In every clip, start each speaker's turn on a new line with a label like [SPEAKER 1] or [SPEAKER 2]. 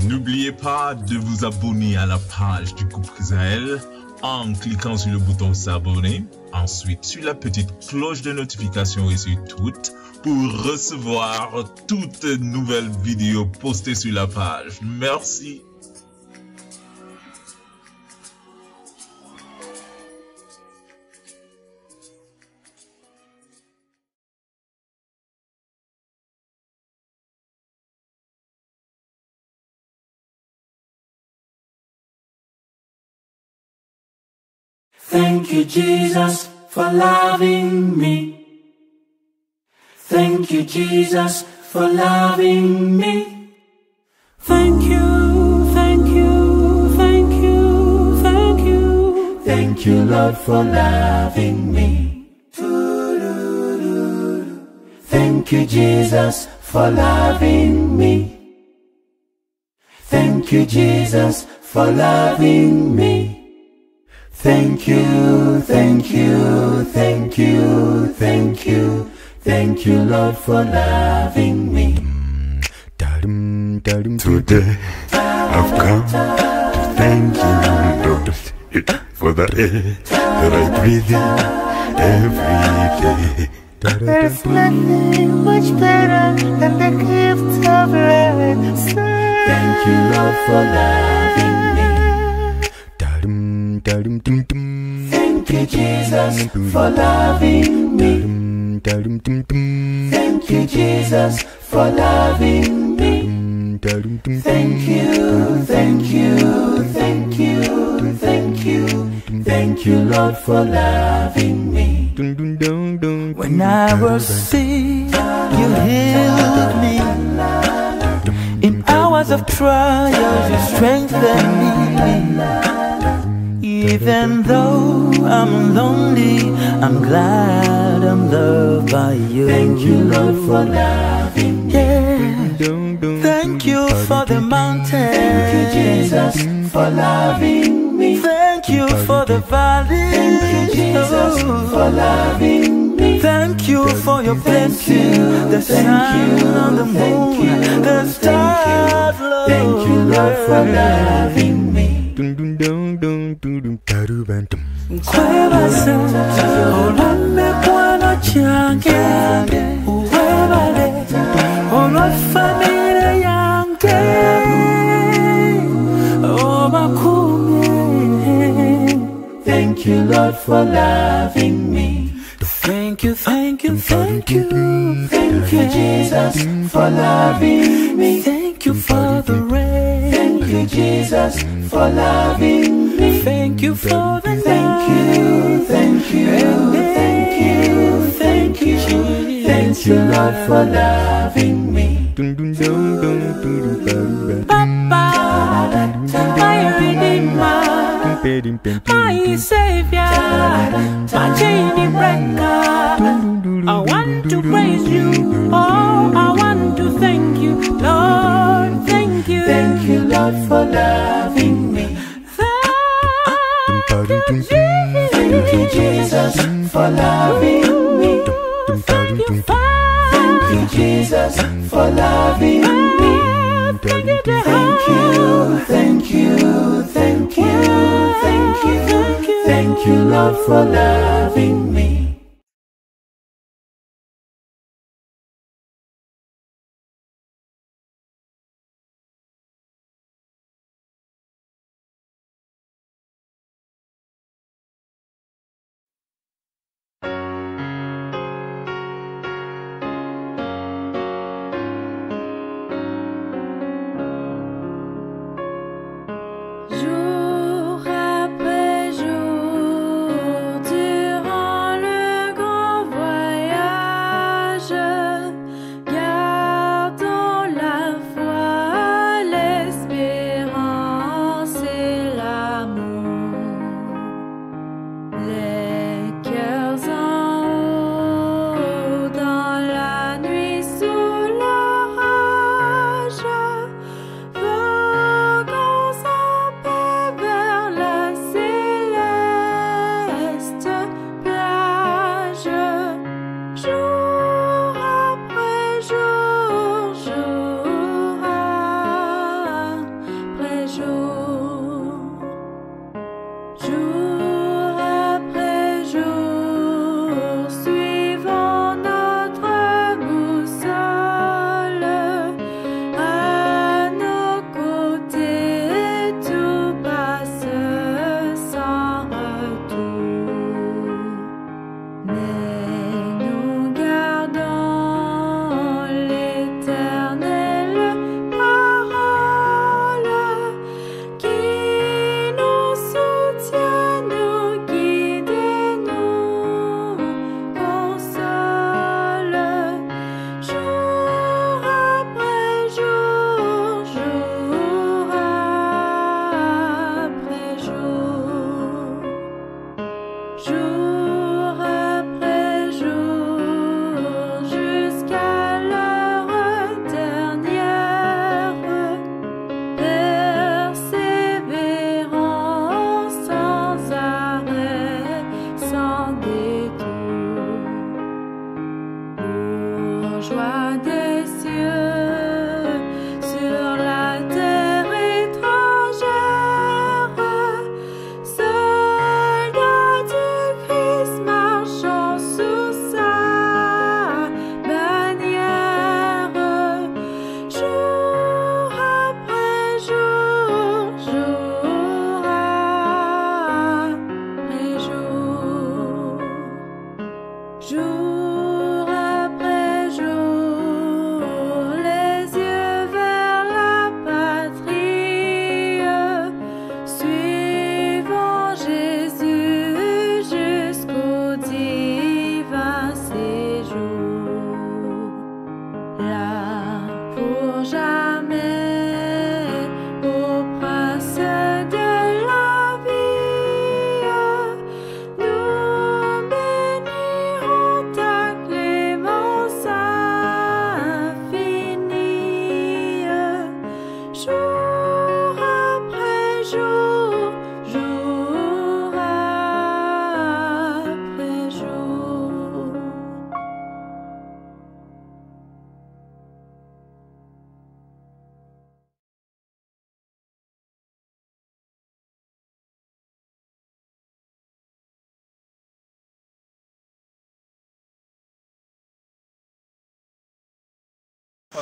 [SPEAKER 1] N'oubliez pas de vous abonner à la page du groupe Rizaël en cliquant sur le bouton s'abonner, ensuite sur la petite cloche de notification et sur toutes pour recevoir toutes nouvelles vidéos postées sur la page. Merci.
[SPEAKER 2] Thank you, Jesus, for loving me. Thank you, Jesus, for loving me. Thank you, thank you, thank you, thank you. Thank you, Lord, for loving me. Thank you, Jesus, for loving me. Thank you, Jesus, for loving me. Thank you, thank you, thank you, thank you, thank you, Lord, for loving me.
[SPEAKER 3] Today I've come to thank you, Lord, for the air that I breathe in every day.
[SPEAKER 4] There's nothing much better than the gift of life.
[SPEAKER 2] Thank you, Lord, for loving me. Thank you, Jesus, for loving me. Thank you, Jesus, for loving me. Thank you, thank you, thank you, thank you, thank you, Lord, for loving me.
[SPEAKER 4] When I was sick, you healed me. In hours of trials, you strengthened me. Even though I'm lonely, I'm glad I'm loved by you.
[SPEAKER 2] Thank you, Lord, for loving me.
[SPEAKER 4] Yeah. Thank you for the mountain.
[SPEAKER 2] Thank you, Jesus, for loving me.
[SPEAKER 4] Thank you for the valley.
[SPEAKER 2] Thank you, Jesus, for loving me.
[SPEAKER 4] Thank you for your blessing, the sun and the moon, the stars, Lord.
[SPEAKER 2] Thank you, Lord, for loving me.
[SPEAKER 4] Kwebasa, olame kwano change, uwebale, olwafamile yange, obakumye.
[SPEAKER 2] Thank you, Lord, for loving me.
[SPEAKER 4] Thank you, thank you, thank you.
[SPEAKER 2] Thank you, Jesus, for loving me.
[SPEAKER 4] Thank you for the rain.
[SPEAKER 2] Thank you, Jesus, for loving me.
[SPEAKER 4] Thank you for the
[SPEAKER 2] Thank you, thank you, thank you, thank you. Thank you, Lord, for loving me.
[SPEAKER 4] Papa, my Redeemer, my Savior, my chain breaker. I want to praise you, oh, I want to thank you, Lord, thank you.
[SPEAKER 2] Thank you, Lord, for loving me.
[SPEAKER 4] Thank you,
[SPEAKER 2] Thank you, Jesus, for loving me.
[SPEAKER 4] thank you,
[SPEAKER 2] Thank you, Jesus, for loving me.
[SPEAKER 4] thank you,
[SPEAKER 2] Thank you, thank you, thank you, thank you, thank you, Lord, for loving me.
[SPEAKER 5] Jour après jour, durant le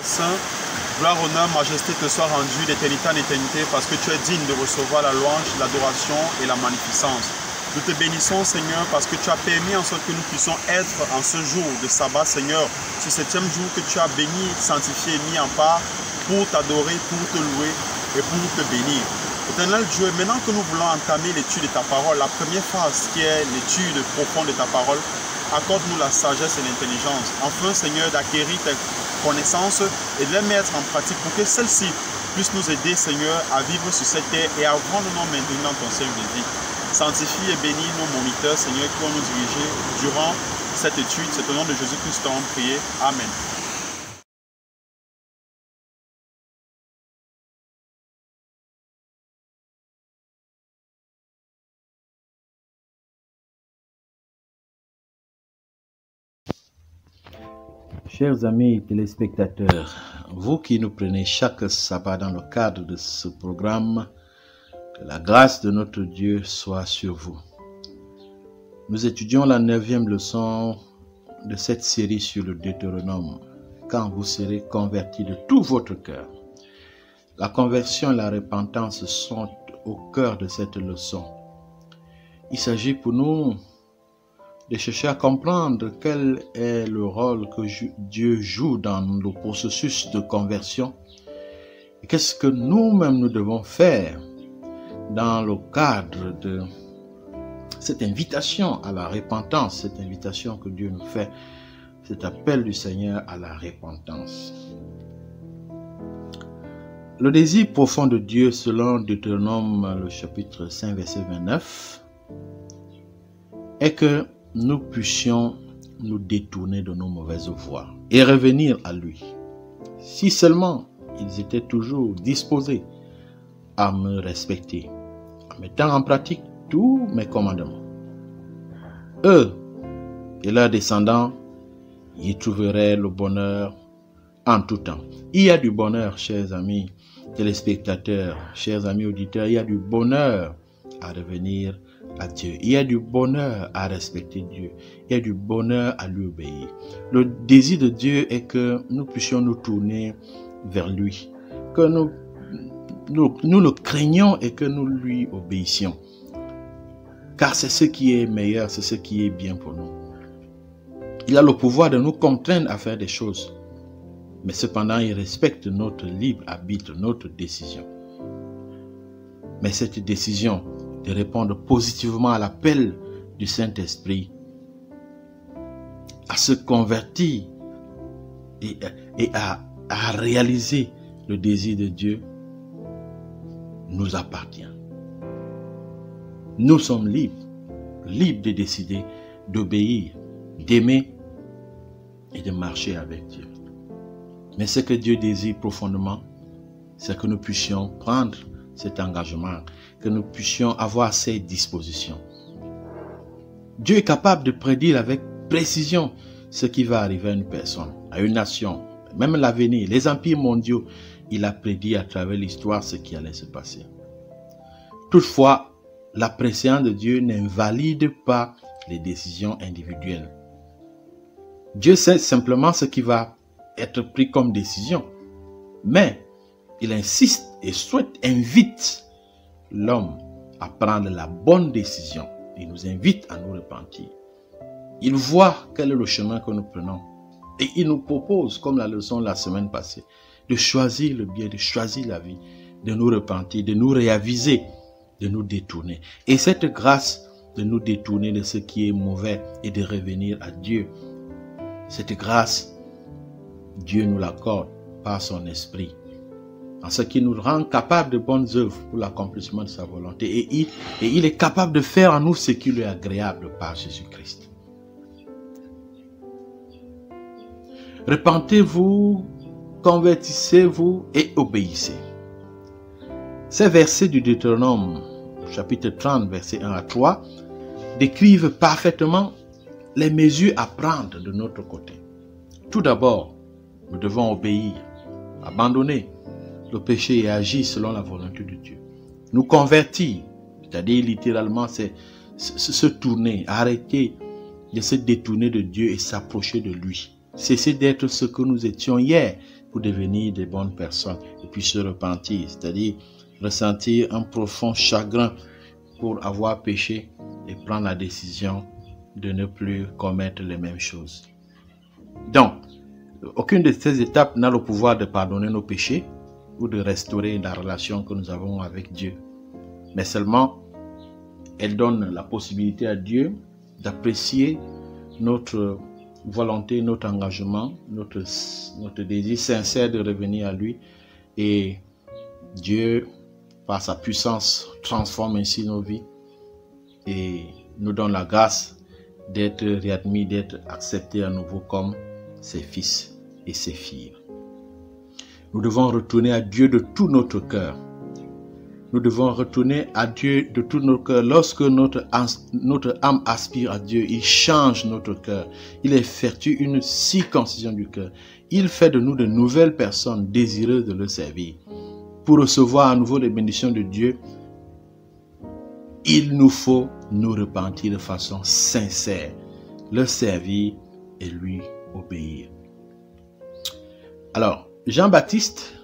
[SPEAKER 5] Saint, gloire, honneur, majesté te soit rendue d'éternité en éternité parce que tu es digne de recevoir la louange, l'adoration et la magnificence. Nous te bénissons, Seigneur, parce que tu as permis en sorte que nous puissions être en ce jour de sabbat, Seigneur, ce 7e jour que tu as béni, sanctifié, mis en part pour t'adorer, pour te louer et pour te bénir. Éternel Dieu, maintenant que nous voulons entamer l'étude de ta parole, la première phase qui est l'étude profonde de ta parole, accorde-nous la sagesse et l'intelligence. Enfin, Seigneur, d'acquérir tes connaissances et de les mettre en pratique pour que celles-ci puissent nous aider, Seigneur, à vivre sur cette terre et à rendre nos mains dans ton Seigneur de vie. Sanctifie et bénis nos moniteurs, Seigneur, qui vont nous diriger durant cette étude. C'est au nom de Jésus-Christ que nous avons prié. Amen.
[SPEAKER 6] Chers amis téléspectateurs, vous qui nous prenez chaque sabbat dans le cadre de ce programme, que la grâce de notre Dieu soit sur vous. Nous étudions la 9e leçon de cette série sur le Deutéronome, quand vous serez convertis de tout votre cœur. La conversion et la repentance sont au cœur de cette leçon. Il s'agit pour nous de chercher à comprendre quel est le rôle que Dieu joue dans le processus de conversion et qu'est-ce que nous-mêmes nous devons faire dans le cadre de cette invitation à la repentance, cette invitation que Dieu nous fait, cet appel du Seigneur à la repentance. Le désir profond de Dieu, selon Deutéronome, le chapitre 5, verset 29, est que nous puissions nous détourner de nos mauvaises voies et revenir à lui. Si seulement ils étaient toujours disposés à me respecter, en mettant en pratique tous mes commandements. Eux et leurs descendants y trouveraient le bonheur en tout temps. Il y a du bonheur, chers amis téléspectateurs, chers amis auditeurs, il y a du bonheur à revenir à Dieu. Il y a du bonheur à respecter Dieu. Il y a du bonheur à lui obéir. Le désir de Dieu est que nous puissions nous tourner vers lui, que nous le craignons et que nous lui obéissions. Car c'est ce qui est meilleur, c'est ce qui est bien pour nous. Il a le pouvoir de nous contraindre à faire des choses, mais cependant il respecte notre libre arbitre, notre décision. Mais cette décision de répondre positivement à l'appel du Saint-Esprit, à se convertir et à réaliser le désir de Dieu, nous appartient. Nous sommes libres de décider, d'obéir, d'aimer et de marcher avec Dieu. Mais ce que Dieu désire profondément, c'est que nous puissions prendre cet engagement, que nous puissions avoir ces dispositions. Dieu est capable de prédire avec précision ce qui va arriver à une personne, à une nation, même l'avenir, les empires mondiaux. Il a prédit à travers l'histoire ce qui allait se passer. Toutefois, la préscience de Dieu n'invalide pas les décisions individuelles. Dieu sait simplement ce qui va être pris comme décision, mais il insiste et invite l'homme à prendre la bonne décision. Il nous invite à nous repentir. Il voit quel est le chemin que nous prenons et il nous propose, comme la leçon de la semaine passée, de choisir le bien, de choisir la vie, de nous repentir, de nous réaviser, de nous détourner. Et cette grâce de nous détourner de ce qui est mauvais et de revenir à Dieu, cette grâce, Dieu nous l'accorde par son esprit, en ce qui nous rend capables de bonnes œuvres pour l'accomplissement de sa volonté. Et il est capable de faire en nous ce qui lui est agréable par Jésus-Christ. Repentez-vous, convertissez-vous et obéissez. Ces versets du Deutéronome, chapitre 30, versets 1 à 3, décrivent parfaitement les mesures à prendre de notre côté. Tout d'abord, nous devons obéir, abandonner le péché et agir selon la volonté de Dieu. Nous convertir, c'est-à-dire littéralement c'est se tourner, arrêter de se détourner de Dieu et s'approcher de lui. Cesser d'être ce que nous étions hier pour devenir des bonnes personnes et puis se repentir, c'est-à-dire ressentir un profond chagrin pour avoir péché et prendre la décision de ne plus commettre les mêmes choses. Donc, aucune de ces étapes n'a le pouvoir de pardonner nos péchés ou de restaurer la relation que nous avons avec Dieu. Mais seulement, elle donne la possibilité à Dieu d'apprécier notre volonté, notre engagement, notre désir sincère de revenir à lui. Et Dieu, par sa puissance, transforme ainsi nos vies et nous donne la grâce d'être réadmis, d'être acceptés à nouveau comme ses fils et ses filles. Nous devons retourner à Dieu de tout notre cœur. Nous devons retourner à Dieu de tout notre cœur. Lorsque notre âme aspire à Dieu, il change notre cœur. Il effectue une circoncision du cœur. Il fait de nous de nouvelles personnes désireuses de le servir. Pour recevoir à nouveau les bénédictions de Dieu, il nous faut nous repentir de façon sincère, le servir et lui obéir. Alors, Jean-Baptiste,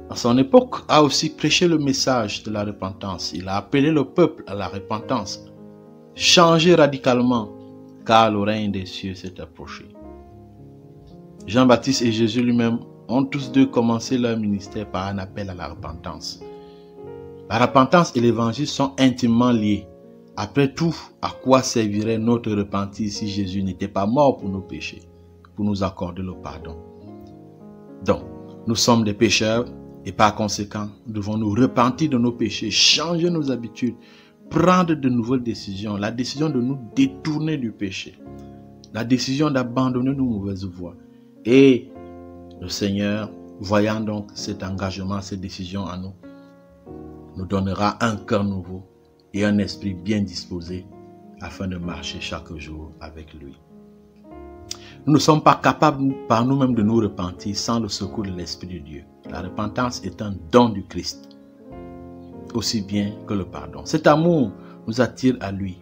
[SPEAKER 6] à son époque, a aussi prêché le message de la repentance. Il a appelé le peuple à la repentance. Changer radicalement, car le règne des cieux s'est approché. Jean-Baptiste et Jésus lui-même ont tous deux commencé leur ministère par un appel à la repentance. La repentance et l'évangile sont intimement liés. Après tout, à quoi servirait notre repentir si Jésus n'était pas mort pour nos péchés, pour nous accorder le pardon? Donc, nous sommes des pécheurs et par conséquent, nous devons nous repentir de nos péchés, changer nos habitudes, prendre de nouvelles décisions, la décision de nous détourner du péché, la décision d'abandonner nos mauvaises voies. Et le Seigneur, voyant donc cet engagement, cette décision en nous, nous donnera un cœur nouveau et un esprit bien disposé afin de marcher chaque jour avec lui. Nous ne sommes pas capables par nous-mêmes de nous repentir sans le secours de l'Esprit de Dieu. La repentance est un don du Christ, aussi bien que le pardon. Cet amour nous attire à lui.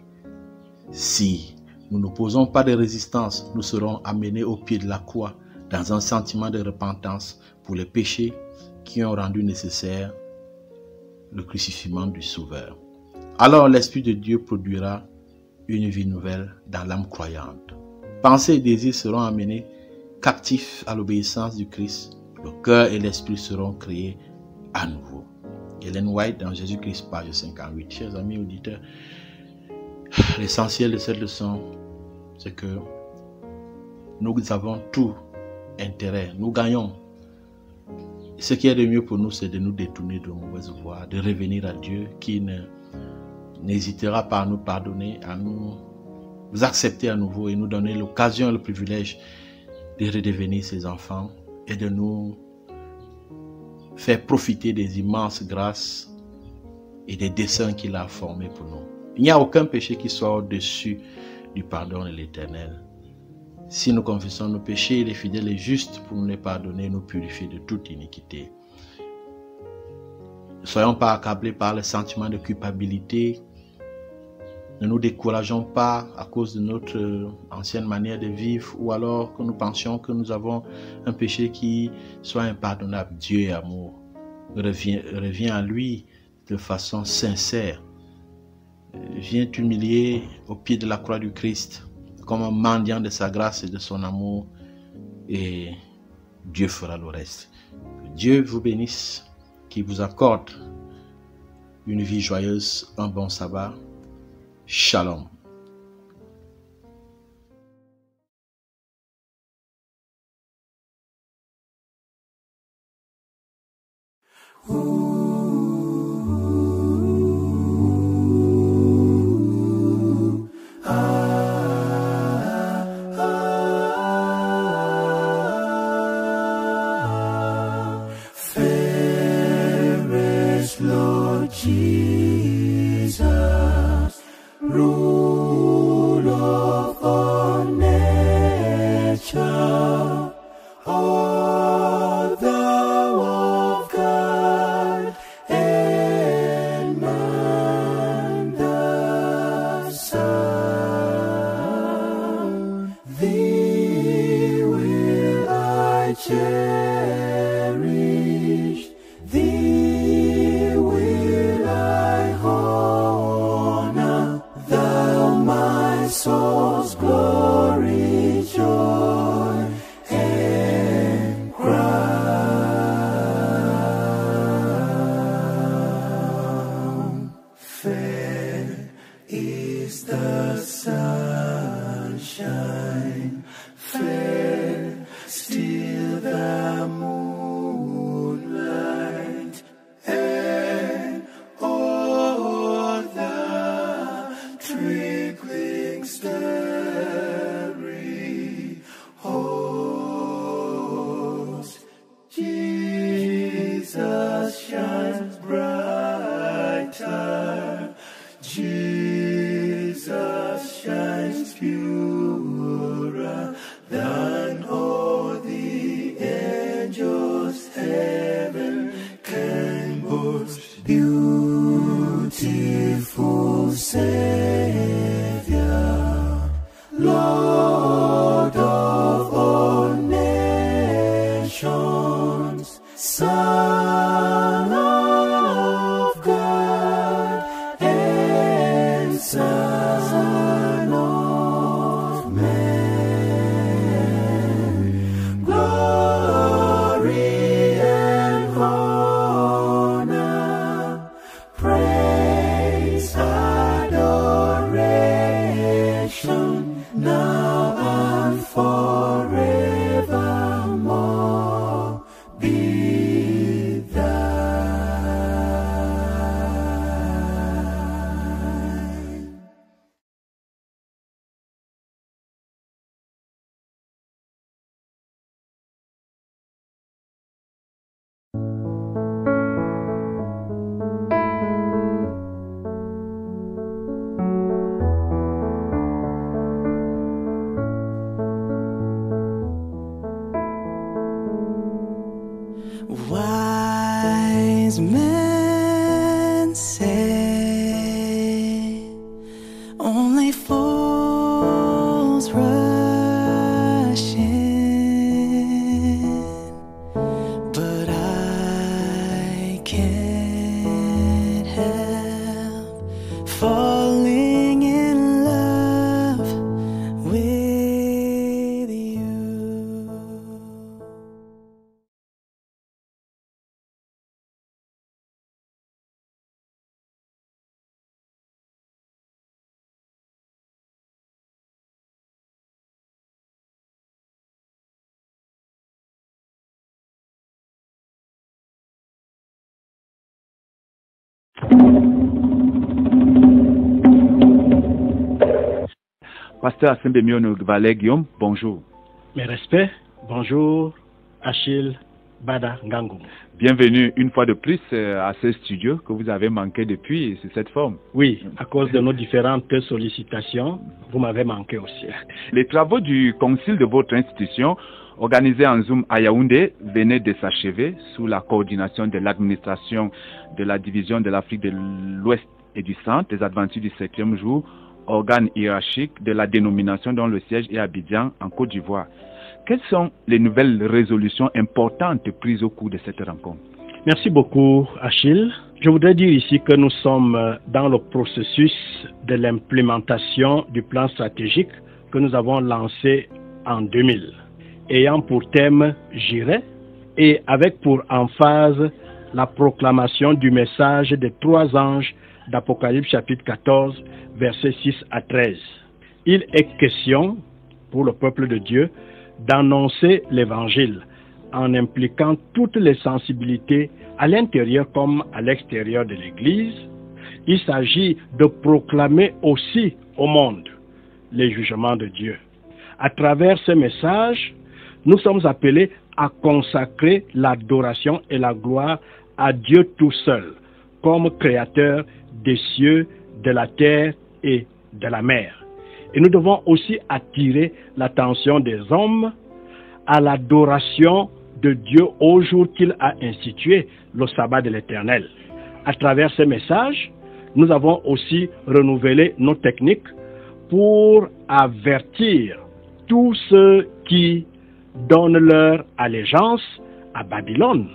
[SPEAKER 6] Si nous n'opposons pas de résistance, nous serons amenés au pied de la croix dans un sentiment de repentance pour les péchés qui ont rendu nécessaire le crucifixion du Sauveur. Alors l'Esprit de Dieu produira une vie nouvelle dans l'âme croyante. Pensées et désirs seront amenés captifs à l'obéissance du Christ. Le cœur et l'esprit seront créés à nouveau. Ellen White dans Jésus-Christ, page 58. Chers amis auditeurs, l'essentiel de cette leçon, c'est que nous avons tout intérêt, nous gagnons. Ce qui est de mieux pour nous, c'est de nous détourner de mauvaises voies, de revenir à Dieu qui n'hésitera pas à nous pardonner, à nous accepter à nouveau et nous donner l'occasion et le privilège de redevenir ses enfants et de nous faire profiter des immenses grâces et des desseins qu'il a formés pour nous. Il n'y a aucun péché qui soit au-dessus du pardon de l'Éternel. Si nous confessons nos péchés, il est fidèle et juste pour nous les pardonner et nous purifier de toute iniquité. Ne soyons pas accablés par le sentiment de culpabilité. Ne nous décourageons pas à cause de notre ancienne manière de vivre ou alors que nous pensions que nous avons un péché qui soit impardonnable. Dieu est amour. Reviens à lui de façon sincère. Viens t'humilier au pied de la croix du Christ comme un mendiant de sa grâce et de son amour et Dieu fera le reste. Que Dieu vous bénisse, qu'il vous accorde une vie joyeuse, un bon sabbat. Shalom.
[SPEAKER 2] Lord Jesus, rule of all nature, O thou of God, and man the Son, thee will I cherish. shines brighter. Jesus shines purer than all the angels heaven can boast. Beautiful Savior, Lord of all nations, Son of God, and Son of Man. Glory and honor, praise, adoration, now and forevermore be thine. Wise men say only fools rush in, but I can't help falling in love with you.
[SPEAKER 7] Pasteur Assembemiono Gvalé Guillaume, bonjour.
[SPEAKER 8] Mes respects, bonjour, Achille Bada Ngangou.
[SPEAKER 7] Bienvenue une fois de plus à ce studio que vous avez manqué depuis sous cette forme.
[SPEAKER 8] Oui, à cause de nos différentes sollicitations, vous m'avez manqué aussi.
[SPEAKER 7] Les travaux du concile de votre institution, organisé en Zoom à Yaoundé, venaient de s'achever sous la coordination de l'administration de la division de l'Afrique de l'Ouest et du Centre des Adventistes du 7e jour, organe hiérarchique de la dénomination dont le siège est à Abidjan, en Côte d'Ivoire. Quelles sont les nouvelles résolutions importantes prises au cours de cette rencontre?
[SPEAKER 8] Merci beaucoup, Achille. Je voudrais dire ici que nous sommes dans le processus de l'implémentation du plan stratégique que nous avons lancé en 2000, ayant pour thème « J'irai » et avec pour emphase la proclamation du message des 3 anges d'Apocalypse chapitre 14, versets 6 à 13. Il est question, pour le peuple de Dieu, d'annoncer l'évangile en impliquant toutes les sensibilités à l'intérieur comme à l'extérieur de l'Église. Il s'agit de proclamer aussi au monde les jugements de Dieu. À travers ce message, nous sommes appelés à consacrer l'adoration et la gloire à Dieu tout seul, comme créateur des cieux, de la terre et de la mer. Et nous devons aussi attirer l'attention des hommes à l'adoration de Dieu au jour qu'il a institué le sabbat de l'Éternel. À travers ce message, nous avons aussi renouvelé nos techniques pour avertir tous ceux qui donnent leur allégeance à Babylone,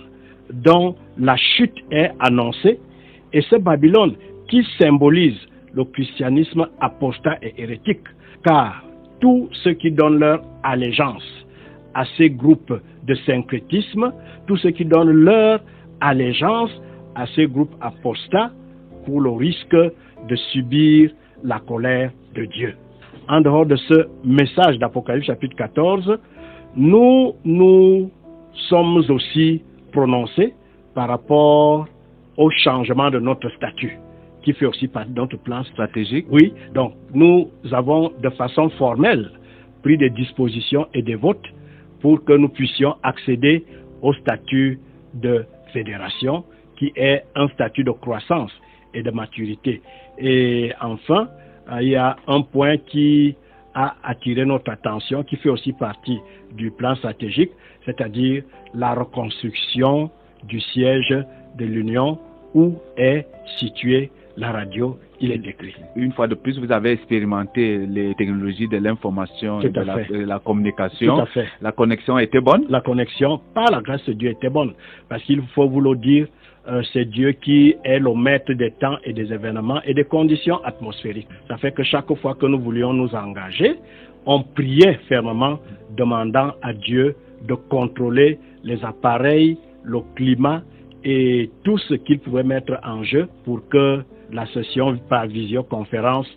[SPEAKER 8] dont la chute est annoncée, et ce Babylone qui symbolise le christianisme apostat et hérétique, car tous ceux qui donnent leur allégeance à ces groupes de syncrétisme, tous ceux qui donnent leur allégeance à ces groupes apostats courent le risque de subir la colère de Dieu. En dehors de ce message d'Apocalypse chapitre 14, nous sommes aussi prononcés par rapport au changement de notre statut, qui fait aussi partie de notre plan stratégique. Oui, donc nous avons de façon formelle pris des dispositions et des votes pour que nous puissions accéder au statut de fédération qui est un statut de croissance et de maturité. Et enfin, il y a un point qui a attiré notre attention, qui fait aussi partie du plan stratégique, c'est-à-dire la reconstruction du siège de l'Union où est située la radio. Il est décrit.
[SPEAKER 7] Une fois de plus, vous avez expérimenté les technologies de l'information et de la communication.
[SPEAKER 8] Tout à fait.
[SPEAKER 7] La connexion était bonne?
[SPEAKER 8] La connexion, par la grâce de Dieu, était bonne. Parce qu'il faut vous le dire, c'est Dieu qui est le maître des temps et des événements et des conditions atmosphériques. Ça fait que chaque fois que nous voulions nous engager, on priait fermement, demandant à Dieu de contrôler les appareils, le climat et tout ce qu'il pouvait mettre en jeu pour que la session par visioconférence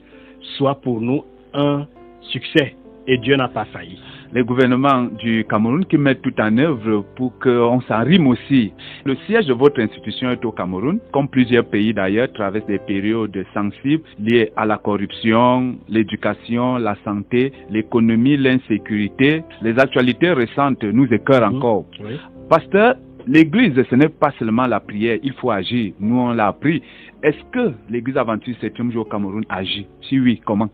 [SPEAKER 8] soit pour nous un succès. Et Dieu n'a pas failli.
[SPEAKER 7] Les gouvernements du Cameroun qui mettent tout en œuvre pour qu'on s'arrime aussi. Le siège de votre institution est au Cameroun, comme plusieurs pays d'ailleurs, traversent des périodes sensibles liées à la corruption, l'éducation, la santé, l'économie, l'insécurité. Les actualités récentes nous écœurent encore.
[SPEAKER 8] Oui.
[SPEAKER 7] Pasteur, l'Église, ce n'est pas seulement la prière, il faut agir. Nous, on l'a appris. Est-ce que l'Église Adventiste 7e jour au Cameroun agit? Si oui, comment?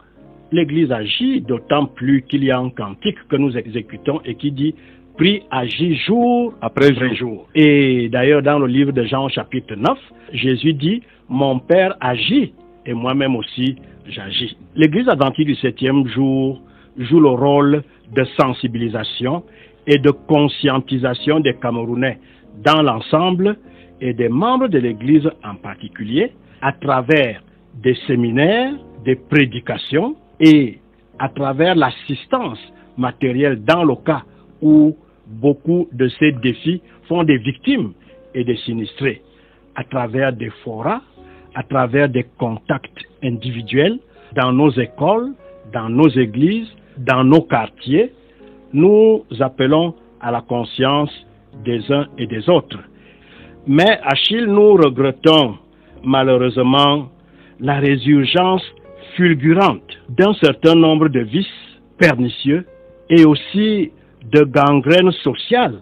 [SPEAKER 8] L'Église agit, d'autant plus qu'il y a un cantique que nous exécutons et qui dit « Prie, agis jour après jour ». Et d'ailleurs, dans le livre de Jean, chapitre 9, Jésus dit « Mon Père agit et moi-même aussi j'agis ». L'Église adventiste du 7e jour joue le rôle de sensibilisation et de conscientisation des Camerounais dans l'ensemble et des membres de l'Église en particulier à travers des séminaires, des prédications et à travers l'assistance matérielle dans le cas où beaucoup de ces défis font des victimes et des sinistrés, à travers des forats, à travers des contacts individuels dans nos écoles, dans nos églises, dans nos quartiers. Nous appelons à la conscience des uns et des autres. Mais Achille, nous regrettons malheureusement la résurgence fulgurante d'un certain nombre de vices pernicieux et aussi de gangrènes sociales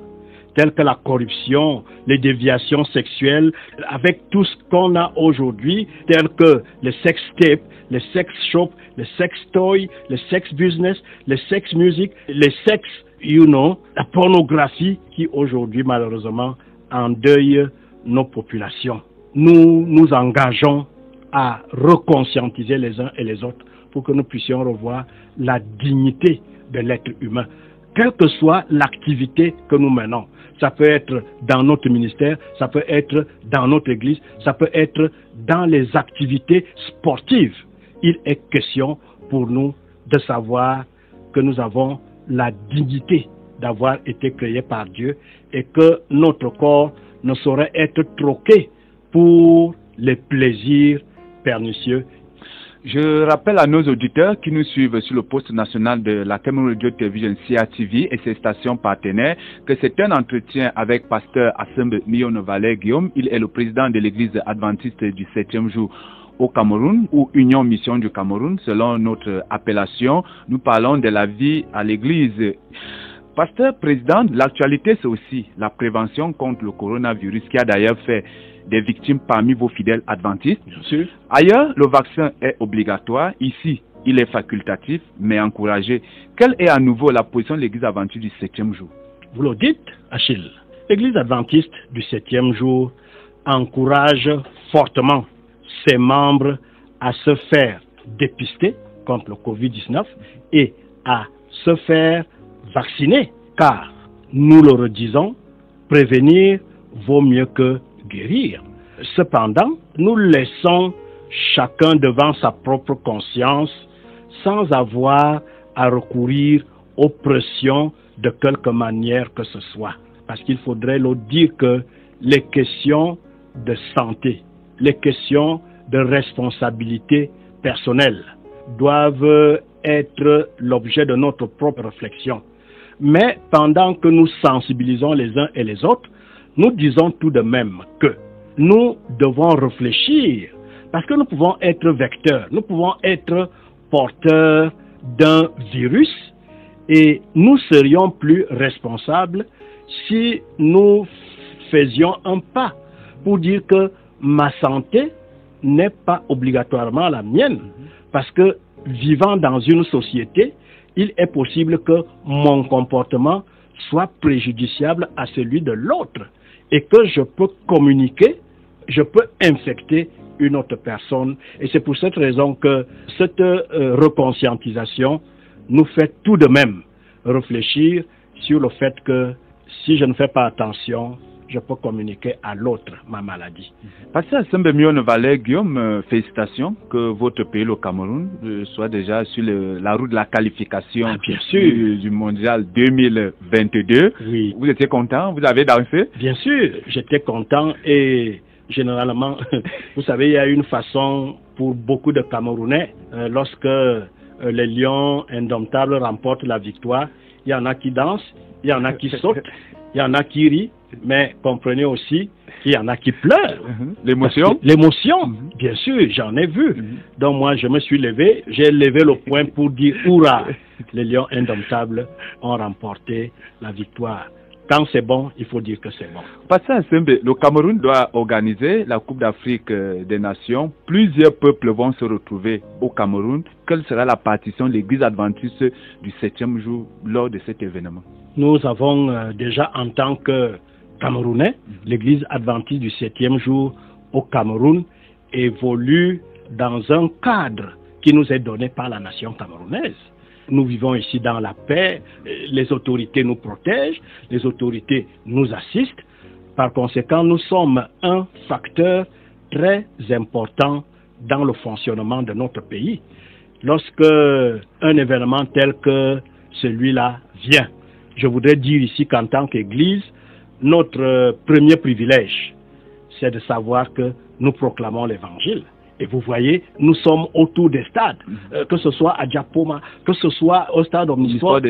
[SPEAKER 8] telles que la corruption, les déviations sexuelles, avec tout ce qu'on a aujourd'hui, tels que les sex tapes, les sex shops, les sex toys, les sex business, les sex music, les sex, la pornographie qui aujourd'hui malheureusement endeuille nos populations. Nous nous engageons à reconscientiser les uns et les autres pour que nous puissions revoir la dignité de l'être humain, quelle que soit l'activité que nous menons. Ça peut être dans notre ministère, ça peut être dans notre église, ça peut être dans les activités sportives. Il est question pour nous de savoir que nous avons la dignité d'avoir été créés par Dieu et que notre corps ne saurait être troqué pour les plaisirs pernicieux.
[SPEAKER 7] Je rappelle à nos auditeurs qui nous suivent sur le poste national de la Cameroun Radio Television CRTV et ses stations partenaires que c'est un entretien avec pasteur Assemble Mionovalé Guillaume. Il est le président de l'église adventiste du 7e jour au Cameroun ou Union Mission du Cameroun selon notre appellation. Nous parlons de la vie à l'église. Pasteur président, l'actualité c'est aussi la prévention contre le coronavirus qui a d'ailleurs fait des victimes parmi vos fidèles adventistes.
[SPEAKER 8] Bien sûr.
[SPEAKER 7] Ailleurs, le vaccin est obligatoire. Ici, il est facultatif, mais encouragé. Quelle est à nouveau la position de l'église adventiste du 7e jour?
[SPEAKER 8] Vous le dites, Achille. L'église adventiste du 7e jour encourage fortement ses membres à se faire dépister contre le Covid-19 et à se faire vacciner, car, nous le redisons, prévenir vaut mieux que guérir. Cependant, nous laissons chacun devant sa propre conscience sans avoir à recourir aux pressions de quelque manière que ce soit. Parce qu'il faudrait le dire que les questions de santé, les questions de responsabilité personnelle doivent être l'objet de notre propre réflexion. Mais pendant que nous sensibilisons les uns et les autres, nous disons tout de même que nous devons réfléchir parce que nous pouvons être vecteurs, nous pouvons être porteurs d'un virus et nous serions plus responsables si nous faisions un pas pour dire que ma santé n'est pas obligatoirement la mienne. Parce que vivant dans une société, il est possible que mon comportement soit préjudiciable à celui de l'autre et que je peux communiquer, je peux infecter une autre personne. Et c'est pour cette raison que cette reconscientisation nous fait tout de même réfléchir sur le fait que si je ne fais pas attention, je peux communiquer à l'autre ma maladie.
[SPEAKER 7] Pasteur Sembemion Valais Guillaume, félicitations que votre pays, le Cameroun, soit déjà sur la route de la qualification du mondial 2022.
[SPEAKER 8] Oui.
[SPEAKER 7] Vous étiez content? Vous avez dansé?
[SPEAKER 8] Bien sûr, j'étais content et généralement, vous savez, il y a une façon pour beaucoup de Camerounais, lorsque les Lions indomptables remportent la victoire, il y en a qui dansent, il y en a qui sautent, il y en a qui rient, mais comprenez aussi qu'il y en a qui pleurent.
[SPEAKER 7] L'émotion?
[SPEAKER 8] L'émotion, bien sûr, j'en ai vu. Donc moi, je me suis levé, j'ai levé le poing pour dire « Hurrah !» Les Lions indomptables ont remporté la victoire. Quand c'est bon, il faut dire que c'est bon.
[SPEAKER 7] Pasteur Sembe, le Cameroun doit organiser la Coupe d'Afrique des Nations. Plusieurs peuples vont se retrouver au Cameroun. Quelle sera la partition de l'Église adventiste du 7e jour lors de cet événement?
[SPEAKER 8] Nous avons déjà, en tant que Camerounais, l'Église adventiste du 7e jour au Cameroun évolue dans un cadre qui nous est donné par la nation camerounaise. Nous vivons ici dans la paix, les autorités nous protègent, les autorités nous assistent. Par conséquent, nous sommes un facteur très important dans le fonctionnement de notre pays. Lorsque un événement tel que celui-là vient, je voudrais dire ici qu'en tant qu'Église, notre premier privilège, c'est de savoir que nous proclamons l'Évangile. Et vous voyez, nous sommes autour des stades, que ce soit à Diapoma, que ce soit au stade Omnisport de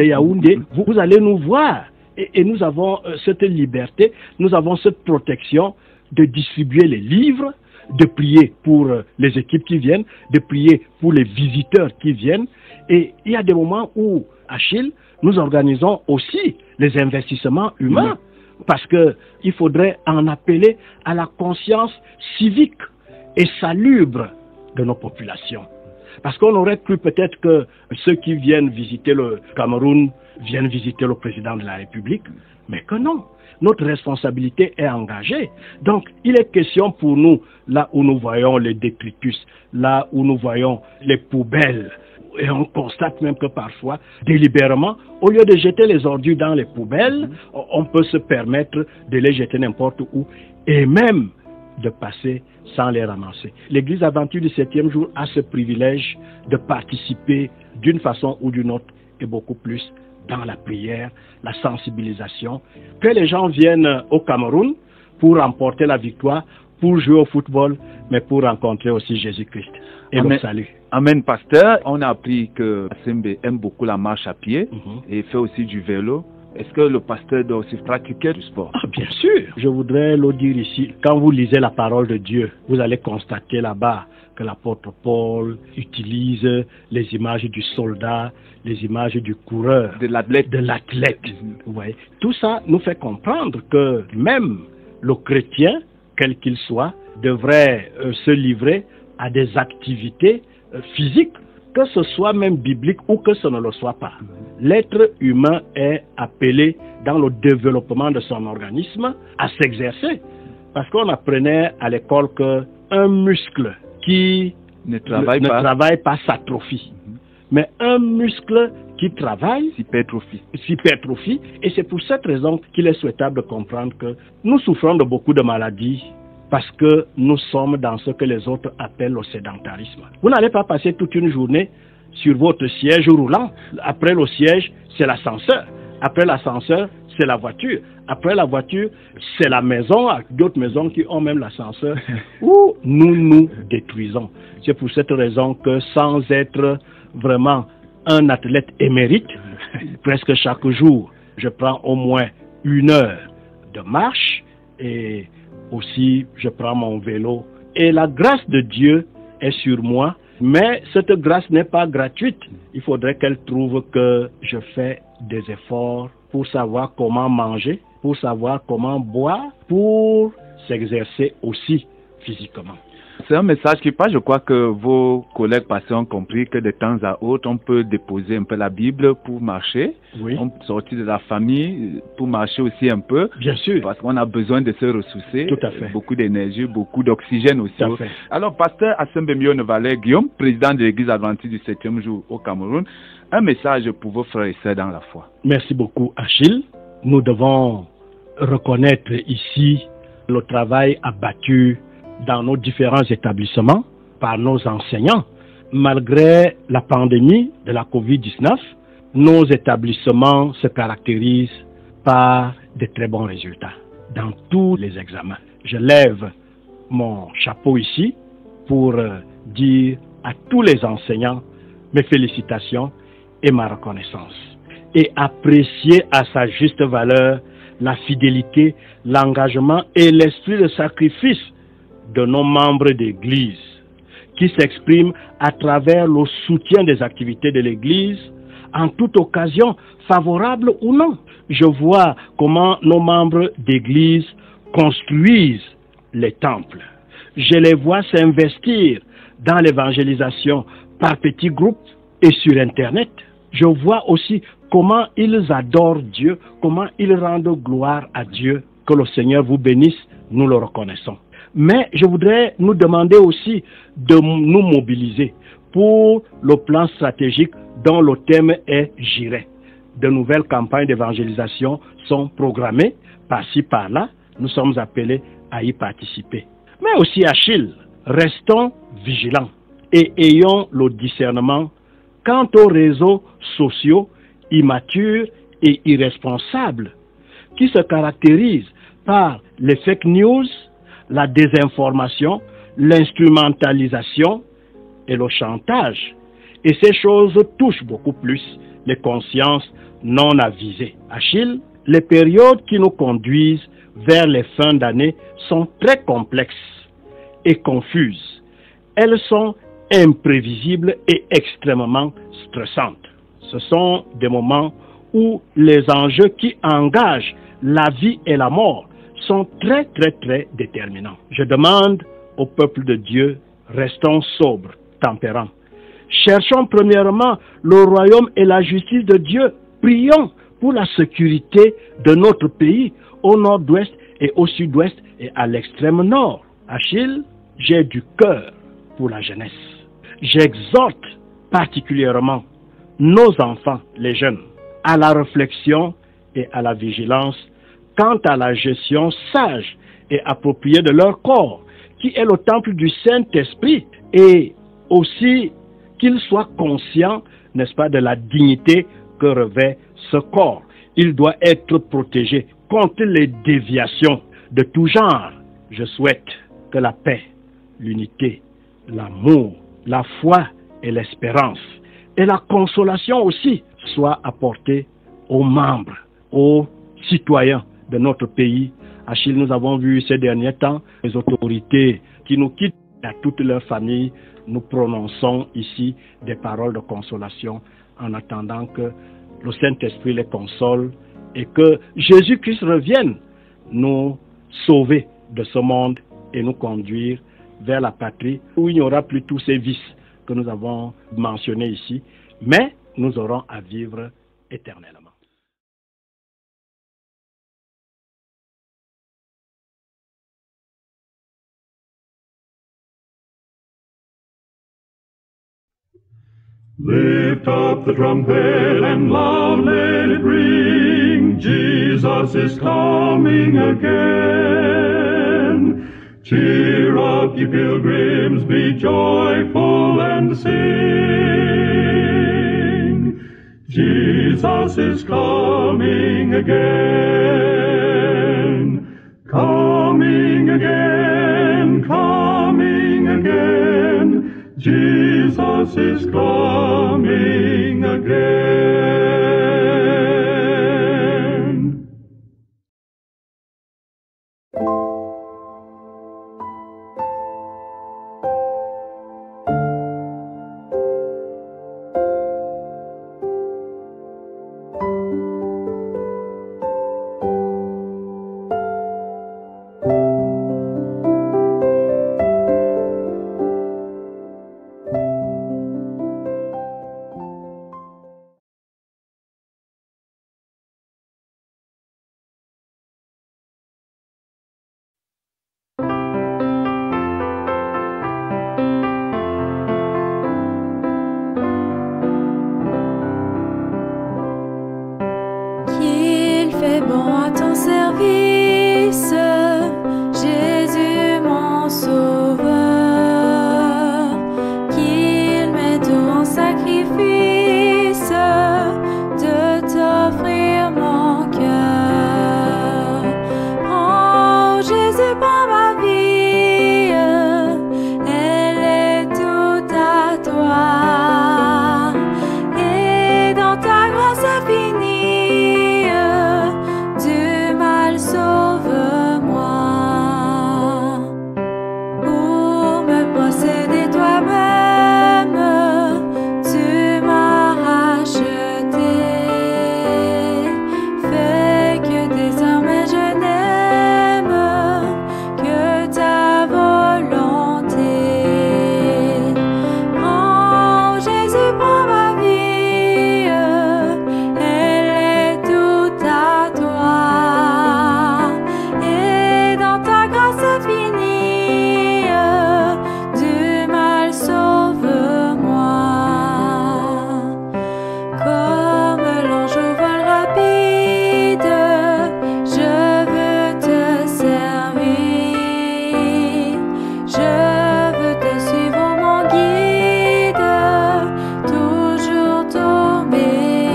[SPEAKER 8] Yaoundé. Vous allez nous voir. Et nous avons cette liberté, nous avons cette protection de distribuer les livres, de prier pour les équipes qui viennent, de prier pour les visiteurs qui viennent. Et il y a des moments où, Achille, nous organisons aussi les investissements humains, parce qu'il faudrait en appeler à la conscience civique et salubre de nos populations. Parce qu'on aurait cru peut-être que ceux qui viennent visiter le Cameroun viennent visiter le président de la République, mais que non. Notre responsabilité est engagée. Donc, il est question pour nous, là où nous voyons les détritus, là où nous voyons les poubelles, et on constate même que parfois, délibérément, au lieu de jeter les ordures dans les poubelles, on peut se permettre de les jeter n'importe où, et même de passer sans les ramasser. L'Église adventiste du 7e jour a ce privilège de participer d'une façon ou d'une autre, et beaucoup plus dans la prière, la sensibilisation. Que les gens viennent au Cameroun pour remporter la victoire, pour jouer au football, mais pour rencontrer aussi Jésus-Christ et le salut.
[SPEAKER 7] Amen, pasteur. On a appris que Sembe aime beaucoup la marche à pied et fait aussi du vélo. Est-ce que le pasteur doit aussi pratiquer du sport?
[SPEAKER 8] Bien sûr. Je voudrais le dire ici. Quand vous lisez la parole de Dieu, vous allez constater là-bas que l'apôtre Paul utilise les images du soldat, les images du coureur,
[SPEAKER 7] de l'athlète.
[SPEAKER 8] Vous voyez. Tout ça nous fait comprendre que même le chrétien, quel qu'il soit, devrait se livrer à des activités physiques, que ce soit même biblique ou que ce ne le soit pas. L'être humain est appelé dans le développement de son organisme à s'exercer. Parce qu'on apprenait à l'école qu'un muscle qui ne travaille pas s'atrophie. Mais un muscle qui travaille s'hypertrophie. Et c'est pour cette raison qu'il est souhaitable de comprendre que nous souffrons de beaucoup de maladies parce que nous sommes dans ce que les autres appellent le sédentarisme. Vous n'allez pas passer toute une journée sur votre siège roulant. Après le siège, c'est l'ascenseur. Après l'ascenseur, c'est la voiture. Après la voiture, c'est la maison, d'autres maisons qui ont même l'ascenseur, où nous nous détruisons. C'est pour cette raison que sans être vraiment un athlète émérite, presque chaque jour, je prends au moins 1 heure de marche et aussi je prends mon vélo. Et la grâce de Dieu est sur moi, mais cette grâce n'est pas gratuite. Il faudrait qu'elle trouve que je fais des efforts pour savoir comment manger, pour savoir comment boire, pour s'exercer aussi physiquement.
[SPEAKER 7] C'est un message qui passe. Je crois que vos collègues passés ont compris que de temps à autre, on peut déposer un peu la Bible pour marcher.
[SPEAKER 8] Oui.
[SPEAKER 7] On peut sortir de la famille pour marcher aussi un peu.
[SPEAKER 8] Bien sûr.
[SPEAKER 7] Parce qu'on a besoin de se ressourcer.
[SPEAKER 8] Tout à fait.
[SPEAKER 7] Beaucoup d'énergie, beaucoup d'oxygène aussi.
[SPEAKER 8] Tout à fait.
[SPEAKER 7] Alors, pasteur Assembemio Nevalais Guillaume, président de l'Église adventiste du 7e jour au Cameroun, un message pour vos frères et sœurs dans la foi.
[SPEAKER 8] Merci beaucoup, Achille. Nous devons reconnaître ici le travail abattu dans nos différents établissements par nos enseignants. Malgré la pandémie de la COVID-19, nos établissements se caractérisent par de très bons résultats dans tous les examens. Je lève mon chapeau ici pour dire à tous les enseignants mes félicitations et ma reconnaissance et apprécier à sa juste valeur la fidélité, l'engagement et l'esprit de sacrifice de nos membres d'Église qui s'expriment à travers le soutien des activités de l'Église en toute occasion, favorable ou non. Je vois comment nos membres d'Église construisent les temples. Je les vois s'investir dans l'évangélisation par petits groupes et sur Internet. Je vois aussi comment ils adorent Dieu, comment ils rendent gloire à Dieu. Que le Seigneur vous bénisse, nous le reconnaissons. Mais je voudrais nous demander aussi de nous mobiliser pour le plan stratégique dont le thème est « J'irai ». De nouvelles campagnes d'évangélisation sont programmées par-ci par-là. Nous sommes appelés à y participer. Mais aussi, Achille, restons vigilants et ayons le discernement quant aux réseaux sociaux immatures et irresponsables qui se caractérisent par les fake news, la désinformation, l'instrumentalisation et le chantage. Et ces choses touchent beaucoup plus les consciences non avisées. Achille, les périodes qui nous conduisent vers les fins d'année sont très complexes et confuses. Elles sont imprévisibles et extrêmement stressantes. Ce sont des moments où les enjeux qui engagent la vie et la mort sont très déterminants. Je demande au peuple de Dieu, restons sobres, tempérants. Cherchons premièrement le royaume et la justice de Dieu. Prions pour la sécurité de notre pays, au nord-ouest et au sud-ouest et à l'extrême nord. Achille, j'ai du cœur pour la jeunesse. J'exhorte particulièrement nos enfants, les jeunes, à la réflexion et à la vigilance quant à la gestion sage et appropriée de leur corps, qui est le temple du Saint-Esprit, et aussi qu'ils soient conscients, n'est-ce pas, de la dignité que revêt ce corps. Il doit être protégé contre les déviations de tout genre. Je souhaite que la paix, l'unité, l'amour, la foi et l'espérance, et la consolation aussi, soient apportées aux membres, aux citoyens de notre pays. Achille, nous avons vu ces derniers temps les autorités qui nous quittent à toute leur famille. Nous prononçons ici des paroles de consolation en attendant que le Saint-Esprit les console et que Jésus-Christ revienne nous sauver de ce monde et nous conduire vers la patrie où il n'y aura plus tous ces vices que nous avons mentionnés ici, mais nous aurons à vivre éternellement.
[SPEAKER 2] Lift up the trumpet and loud let it ring. Jesus is coming again. Cheer up, ye pilgrims, be joyful and sing. Jesus is coming again. Coming again, coming again. Jesus is coming again.
[SPEAKER 9] bon à ton service, Jésus mon sauveur, qu'il m'ait tout en sacrifice de t'offrir mon cœur. Oh Jésus, prends ma vie, elle est toute à toi, et dans ta grâce infinie, du mal sauve-moi. Pour me posséder toi-même, tu m'as racheté. Fais que désormais je n'aime que ta volonté. Oh Jésus, prends ma vie, elle est toute à toi, et dans ta grâce infinie, du mal sauve-moi. Comme l'ange au vol rapide, je veux te servir. Je veux te suivre, ô mon guide, toujours t'obéir.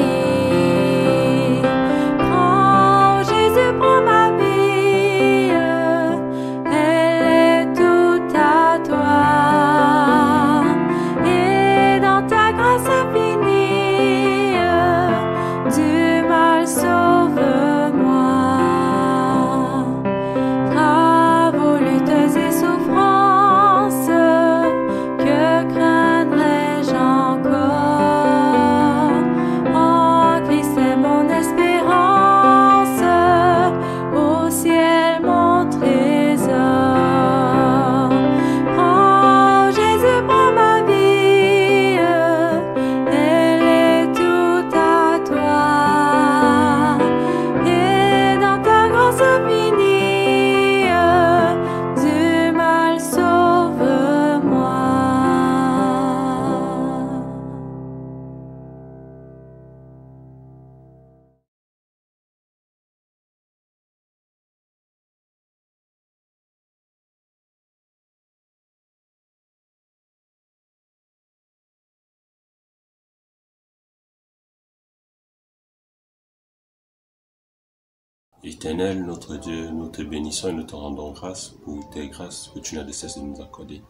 [SPEAKER 9] Oh Jésus, prends ma vie, elle est toute à toi, et dans ta grâce infinie, du mal sauve-moi. Travaux, luttes et souffrances, que craindrais-je encore? Oh Christ est mon espérance, au ciel mon trésor. Oh Jésus, prends ma vie, elle est toute à toi, et dans ta grâce infinie, du mal sauve-moi.
[SPEAKER 10] Éternel, notre Dieu, nous te bénissons et nous te rendons grâce pour tes grâces que tu n'as de cesse de nous accorder.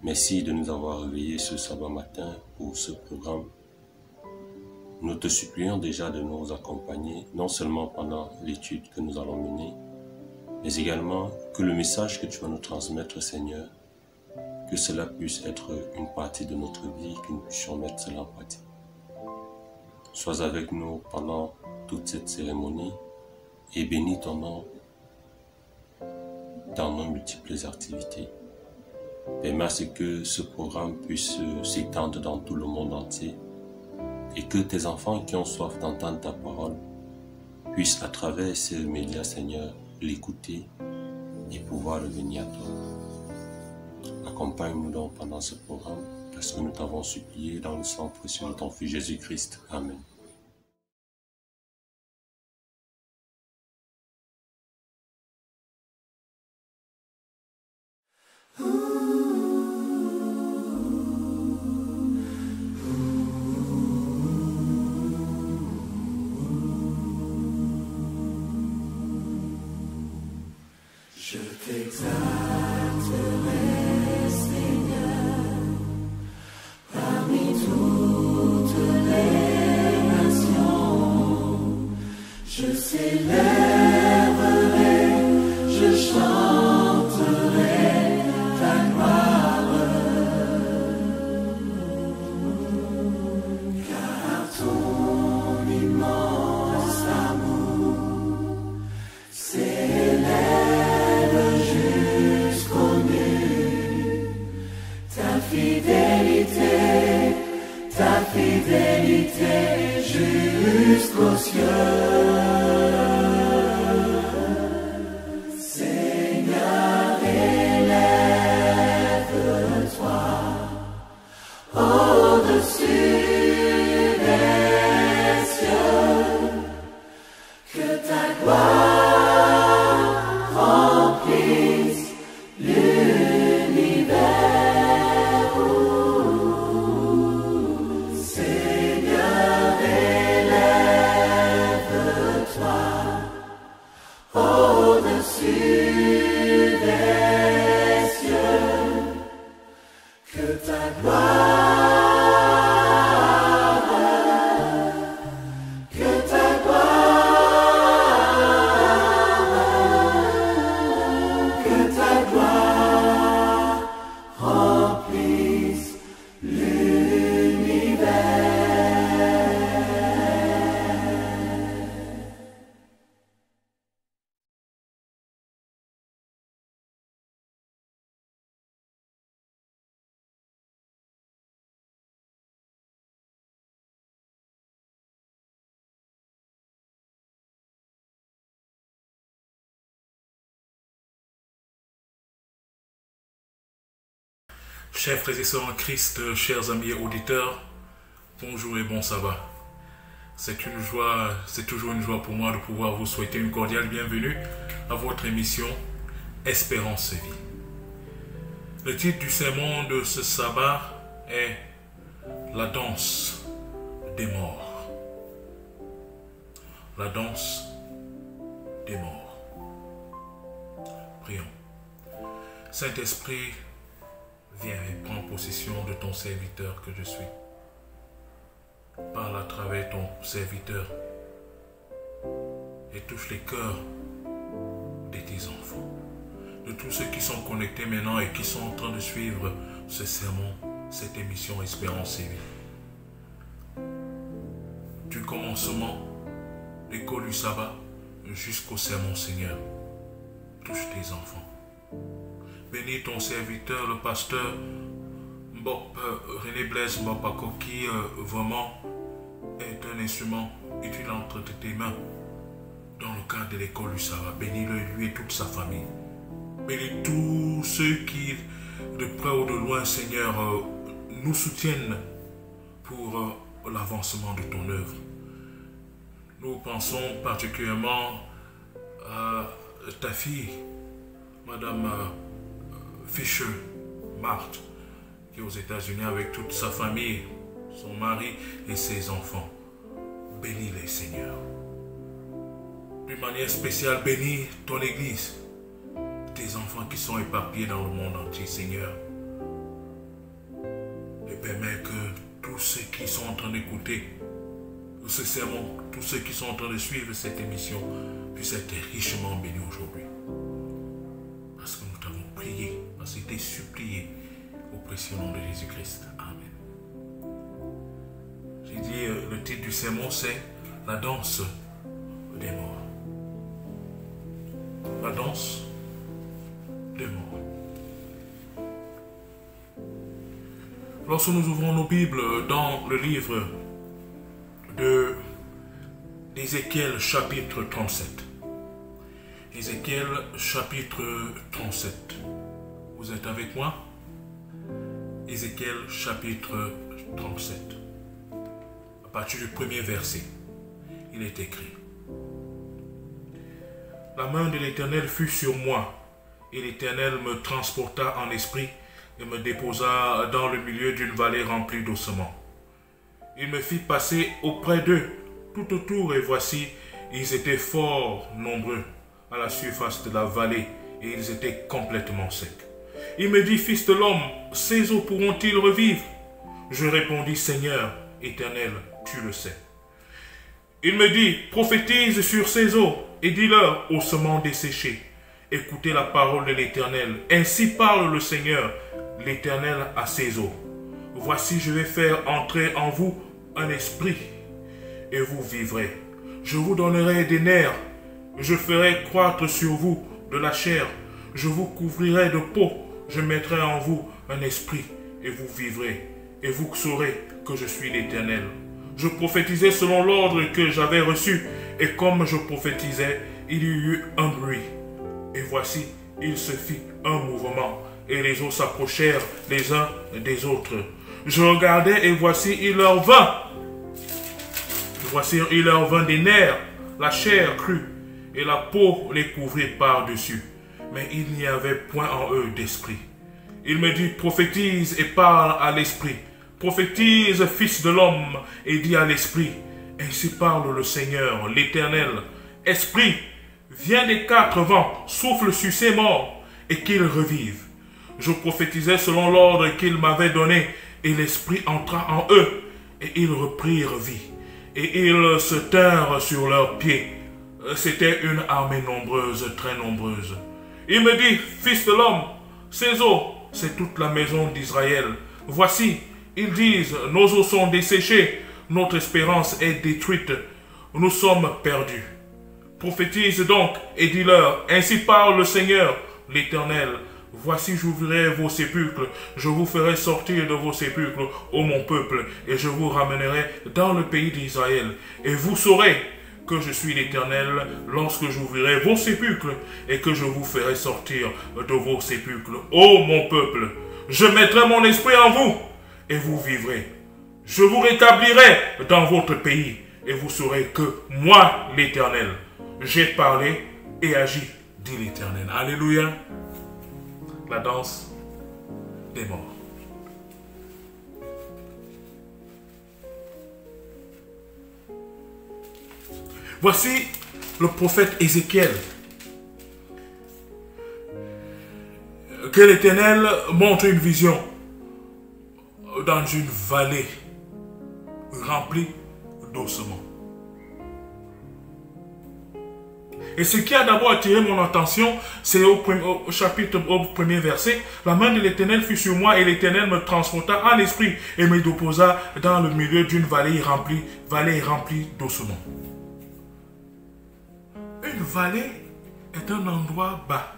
[SPEAKER 10] Merci de nous avoir réveillés ce sabbat matin pour ce programme. Nous te supplions déjà de nous accompagner, non seulement pendant l'étude que nous allons mener, mais également que le message que tu vas nous transmettre, Seigneur, que cela puisse être une partie de notre vie, que nous puissions mettre cela en pratique. Sois avec nous pendant toute cette cérémonie et bénis ton nom dans nos multiples activités. Permets à ce que ce programme puisse s'étendre dans tout le monde entier et que tes enfants qui ont soif d'entendre ta parole puissent à travers ces médias, Seigneur, l'écouter et pouvoir revenir à toi. Accompagne-nous donc pendant ce programme parce que nous t'avons supplié dans le sang précieux de ton Fils Jésus-Christ. Amen.
[SPEAKER 2] Je t'exalterai, Seigneur, parmi toutes les nations. Je s'élèverai, je chanterai ta gloire, car ton immense amour s'élève jusqu'aux nues. Ta fidélité jusqu'aux cieux. Seigneur,
[SPEAKER 11] Chers frères et sœurs en Christ, chers amis auditeurs, bonjour et bon sabbat. C'est toujours une joie pour moi de pouvoir vous souhaiter une cordiale bienvenue à votre émission Espérance et vie. Le titre du sermon de ce sabbat est La danse des morts. La danse des morts. Prions. Saint-Esprit, viens et prends possession de ton serviteur que je suis. Parle à travers ton serviteur et touche les cœurs de tes enfants, de tous ceux qui sont connectés maintenant et qui sont en train de suivre ce sermon, cette émission Espérance et vie. Du commencement, l'école du sabbat, jusqu'au sermon Seigneur, touche tes enfants. Bénis ton serviteur, le pasteur René Blaise Mbopako, qui vraiment est un instrument utile entre tes mains dans le cadre de l'école du sabbat. Bénis-le, lui et toute sa famille. Bénis tous ceux qui, de près ou de loin, Seigneur, nous soutiennent pour l'avancement de ton œuvre. Nous pensons particulièrement à ta fille, Madame Fisher Marthe, qui est aux États-Unis avec toute sa famille, son mari et ses enfants. Bénis-les, Seigneur. D'une manière spéciale, bénis ton Église, tes enfants qui sont éparpillés dans le monde entier, Seigneur. Et permets que tous ceux qui sont en train d'écouter ce sermon, tous ceux qui sont en train de suivre cette émission, puissent être richement bénis aujourd'hui. Parce que nous t'avons prié, parce que t'es supplié au précieux nom de Jésus-Christ. Amen. J'ai dit, le titre du sermon, c'est La danse des morts. La danse des morts. Lorsque nous ouvrons nos Bibles dans le livre d'Ézéchiel chapitre 37. Ézéchiel chapitre 37. Vous êtes avec moi? Ézéchiel chapitre 37. À partir du premier verset, il est écrit: La main de l'Éternel fut sur moi, et l'Éternel me transporta en esprit et me déposa dans le milieu d'une vallée remplie d'ossements. Il me fit passer auprès d'eux tout autour, et voici, ils étaient fort nombreux à la surface de la vallée, et ils étaient complètement secs. Il me dit: Fils de l'homme, ces eaux pourront-ils revivre? Je répondis: Seigneur Éternel, tu le sais. Il me dit: Prophétise sur ces eaux, et dis-leur, ossements desséchés, écoutez la parole de l'Éternel. Ainsi parle le Seigneur, l'Éternel, à ces eaux. Voici, je vais faire entrer en vous un esprit, et vous vivrez. Je vous donnerai des nerfs, je ferai croître sur vous de la chair, je vous couvrirai de peau, je mettrai en vous un esprit, et vous vivrez, et vous saurez que je suis l'Éternel. Je prophétisais selon l'ordre que j'avais reçu, et comme je prophétisais, il y eut un bruit. Et voici, il se fit un mouvement, et les eaux s'approchèrent les uns des autres. Je regardais, et voici, il leur vint. Voici, il leur vint des nerfs, la chair crue, et la peau les couvrit par-dessus. Mais il n'y avait point en eux d'esprit. Il me dit: Prophétise et parle à l'esprit. Prophétise, fils de l'homme, et dis à l'esprit: Ainsi parle le Seigneur, l'Éternel. Esprit, viens des quatre vents, souffle sur ces morts, et qu'ils revivent. Je prophétisais selon l'ordre qu'il m'avait donné, et l'esprit entra en eux, et ils reprirent vie. Et ils se tinrent sur leurs pieds. C'était une armée nombreuse, très nombreuse. Il me dit: Fils de l'homme, ces eaux, c'est toute la maison d'Israël. Voici, ils disent: Nos eaux sont desséchées, notre espérance est détruite, nous sommes perdus. Prophétise donc et dis-leur: Ainsi parle le Seigneur, l'Éternel. Voici, j'ouvrirai vos sépulcres, je vous ferai sortir de vos sépulcres, ô mon peuple, et je vous ramènerai dans le pays d'Israël. Et vous saurez que je suis l'Éternel lorsque j'ouvrirai vos sépulcres et que je vous ferai sortir de vos sépulcres. Ô mon peuple, Je mettrai mon esprit en vous et vous vivrez. Je vous rétablirai dans votre pays et vous saurez que moi, l'Éternel, j'ai parlé et agi, dit l'Éternel. Alléluia. La danse des morts. Voici le prophète Ézéchiel, que l'Éternel montre une vision dans une vallée remplie d'ossements. Et ce qui a d'abord attiré mon attention, c'est au premier verset. La main de l'Éternel fut sur moi et l'Éternel me transporta en esprit et me déposa dans le milieu d'une vallée remplie d'ossements. Une vallée est un endroit bas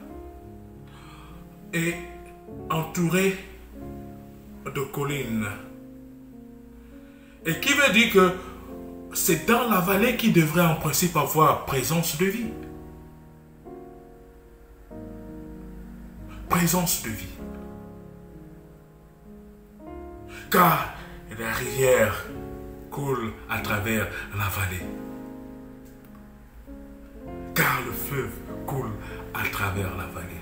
[SPEAKER 11] et entouré de collines. Et qui veut dire que c'est dans la vallée qui devrait en principe avoir présence de vie. Présence de vie. Car la rivière coule à travers la vallée. Car le fleuve coule à travers la vallée.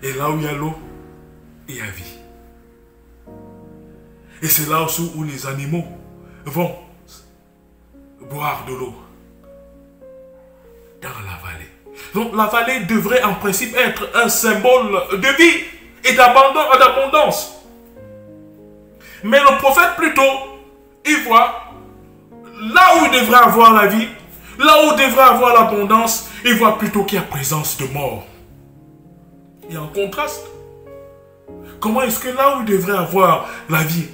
[SPEAKER 11] Et là où il y a l'eau, il y a vie. Et c'est là aussi où les animaux vont boire de l'eau. Dans la vallée. Donc la vallée devrait en principe être un symbole de vie et d'abondance. Mais le prophète plutôt, il voit là où il devrait avoir la vie, là où il devrait avoir l'abondance, il voit plutôt qu'il y a présence de mort. Il y a un contraste. Comment est-ce que là où il devrait avoir la vie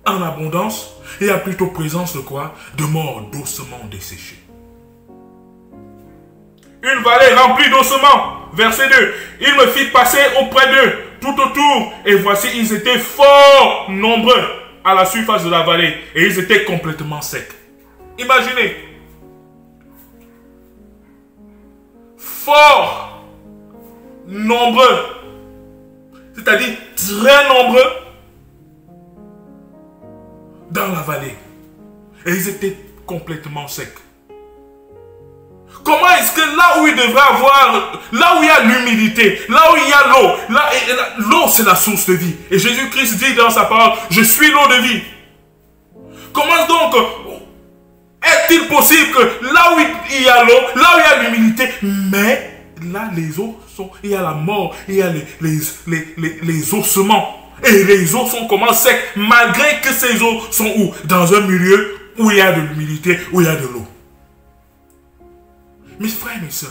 [SPEAKER 11] en abondance, il y a plutôt présence de quoi? De mort, d'ossements desséchés. Une vallée remplie d'ossements. Verset 2. Il me fit passer auprès d'eux, tout autour, et voici, ils étaient fort nombreux à la surface de la vallée, et ils étaient complètement secs. Imaginez. Fort nombreux. C'est-à-dire très nombreux dans la vallée. Et ils étaient complètement secs. Comment est-ce que là où il devrait avoir, là où il y a l'humilité, là où il y a l'eau, l'eau c'est la source de vie. Et Jésus-Christ dit dans sa parole, je suis l'eau de vie. Comment donc est-il possible que là où il y a l'eau, là où il y a l'humilité, mais là les eaux sont, il y a la mort, il y a les ossements. Et les eaux sont comment secs, malgré que ces eaux sont où? Dans un milieu où il y a de l'humilité, où il y a de l'eau. Mes frères et mes sœurs,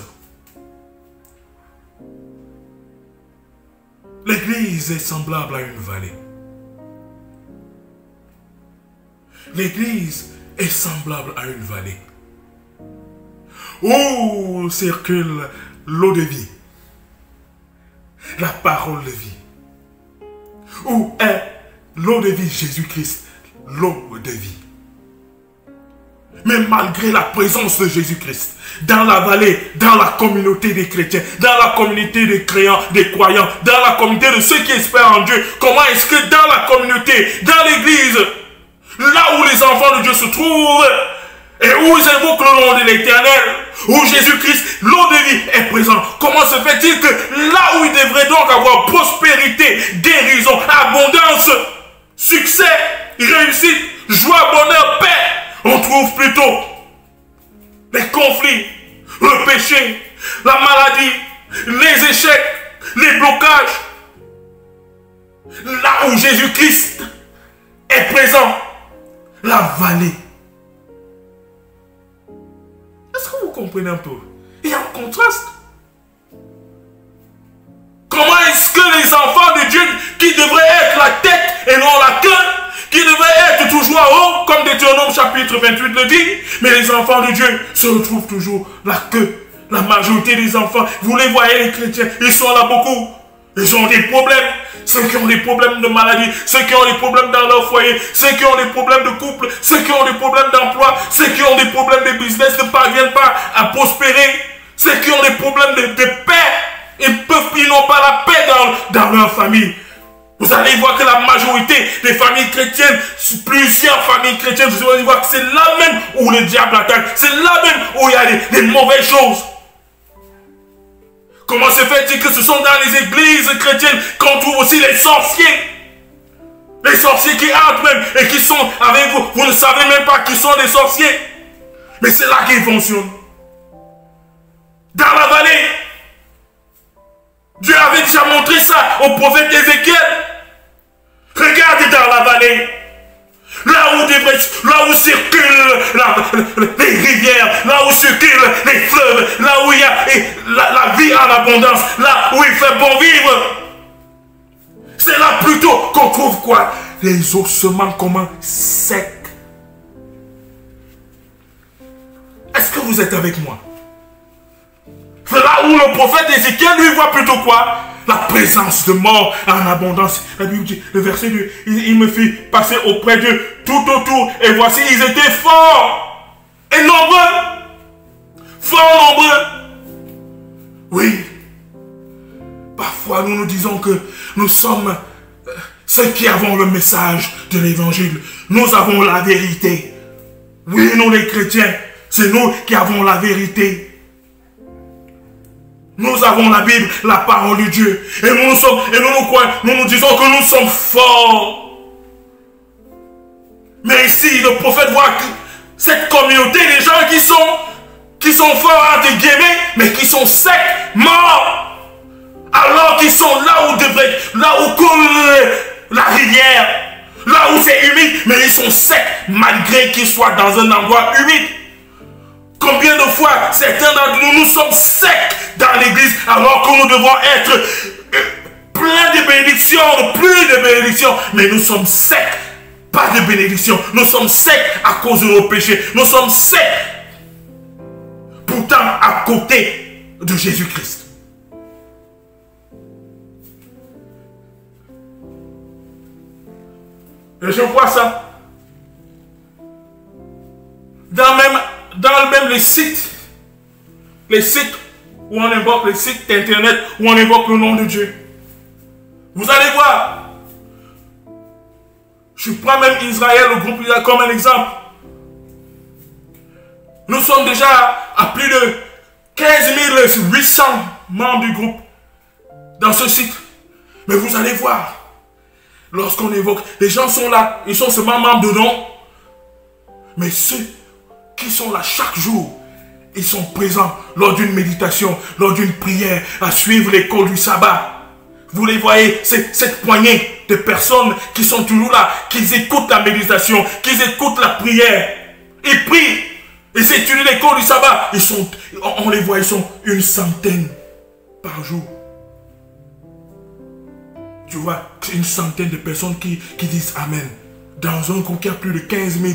[SPEAKER 11] l'église est semblable à une vallée. L'église est semblable à une vallée où circule l'eau de vie, la parole de vie. Où est l'eau de vie, Jésus-Christ, l'eau de vie. Mais malgré la présence de Jésus-Christ, dans la vallée, dans la communauté des chrétiens, dans la communauté des croyants, dans la communauté de ceux qui espèrent en Dieu, comment est-ce que dans la communauté, dans l'église, là où les enfants de Dieu se trouvent, et où ils invoquent le nom de l'Éternel, où Jésus-Christ, l'eau de vie, est présent. Comment se fait-il que là où il devrait donc avoir prospérité, guérison, abondance, succès, réussite, joie, bonheur, paix, on trouve plutôt les conflits, le péché, la maladie, les échecs, les blocages. Là où Jésus-Christ est présent, la vallée. Est-ce que vous comprenez un peu? Il y a un contraste. Comment est-ce que les enfants de Dieu, qui devraient être la tête et non la queue, qui devraient être toujours en haut, comme Deutéronome chapitre 28 le dit, mais les enfants de Dieu se retrouvent toujours la queue. La majorité des enfants, vous les voyez les chrétiens, ils sont là beaucoup. Ils ont des problèmes. Ceux qui ont des problèmes de maladie, ceux qui ont des problèmes dans leur foyer, ceux qui ont des problèmes de couple, ceux qui ont des problèmes d'emploi, ceux qui ont des problèmes de business ne parviennent pas à prospérer, ceux qui ont des problèmes de paix, ils n'ont pas la paix dans leur famille. Vous allez voir que la majorité des familles chrétiennes, plusieurs familles chrétiennes, vous allez voir que c'est là même où le diable attaque. C'est là même où il y a des mauvaises choses. Comment se fait-il que ce sont dans les églises chrétiennes qu'on trouve aussi les sorciers? Les sorciers qui entrent même et qui sont avec vous. Vous ne savez même pas qui sont des sorciers. Mais c'est là qu'ils fonctionnent. Dans la vallée. Dieu avait déjà montré ça au prophète Ézéchiel. Regardez dans la vallée. Là où circulent les rivières, là où circulent les fleuves, là où il y a la vie en abondance, là où il fait bon vivre. C'est là plutôt qu'on trouve quoi? Les ossements comment secs. Est-ce que vous êtes avec moi? C'est là où le prophète Ézéchiel lui voit plutôt quoi? La présence de mort en abondance. La Bible dit, le verset 2, il me fit passer auprès d'eux tout autour. Et voici, ils étaient forts et nombreux. Fort nombreux. Oui. Parfois, nous nous disons que nous sommes ceux qui avons le message de l'évangile. Nous avons la vérité. Oui, nous les chrétiens, c'est nous qui avons la vérité. Nous avons la Bible, la parole de Dieu. Et nous nous disons que nous sommes forts. Mais ici, le prophète voit que cette communauté, des gens qui sont forts, entre guillemets, mais qui sont secs, morts. Alors qu'ils sont là où coule la rivière, là où c'est humide, mais ils sont secs, malgré qu'ils soient dans un endroit humide. Combien de fois certains d'entre nous sommes secs dans l'église alors que nous devons être pleins de bénédictions, plus de bénédictions, mais nous sommes secs, pas de bénédictions, nous sommes secs à cause de nos péchés, nous sommes secs, pourtant à côté de Jésus-Christ. Et je vois ça dans même les sites où on invoque, les sites internet où on invoque le nom de Dieu. Vous allez voir. Je prends même Israël, le groupe Israël, comme un exemple. Nous sommes déjà à plus de 15 800 membres du groupe dans ce site. Mais vous allez voir, lorsqu'on évoque, les gens sont là, ils sont seulement membres de nom. Mais ceux qui sont là chaque jour, ils sont présents lors d'une méditation, lors d'une prière, à suivre l'école du sabbat. Vous les voyez, cette poignée de personnes qui sont toujours là, qui écoutent la méditation, qui écoutent la prière. Ils prient, ils étudient l'école du sabbat. On les voit, ils sont une centaine par jour. Tu vois, une centaine de personnes qui disent Amen. Dans un groupe qui a plus de 15 000.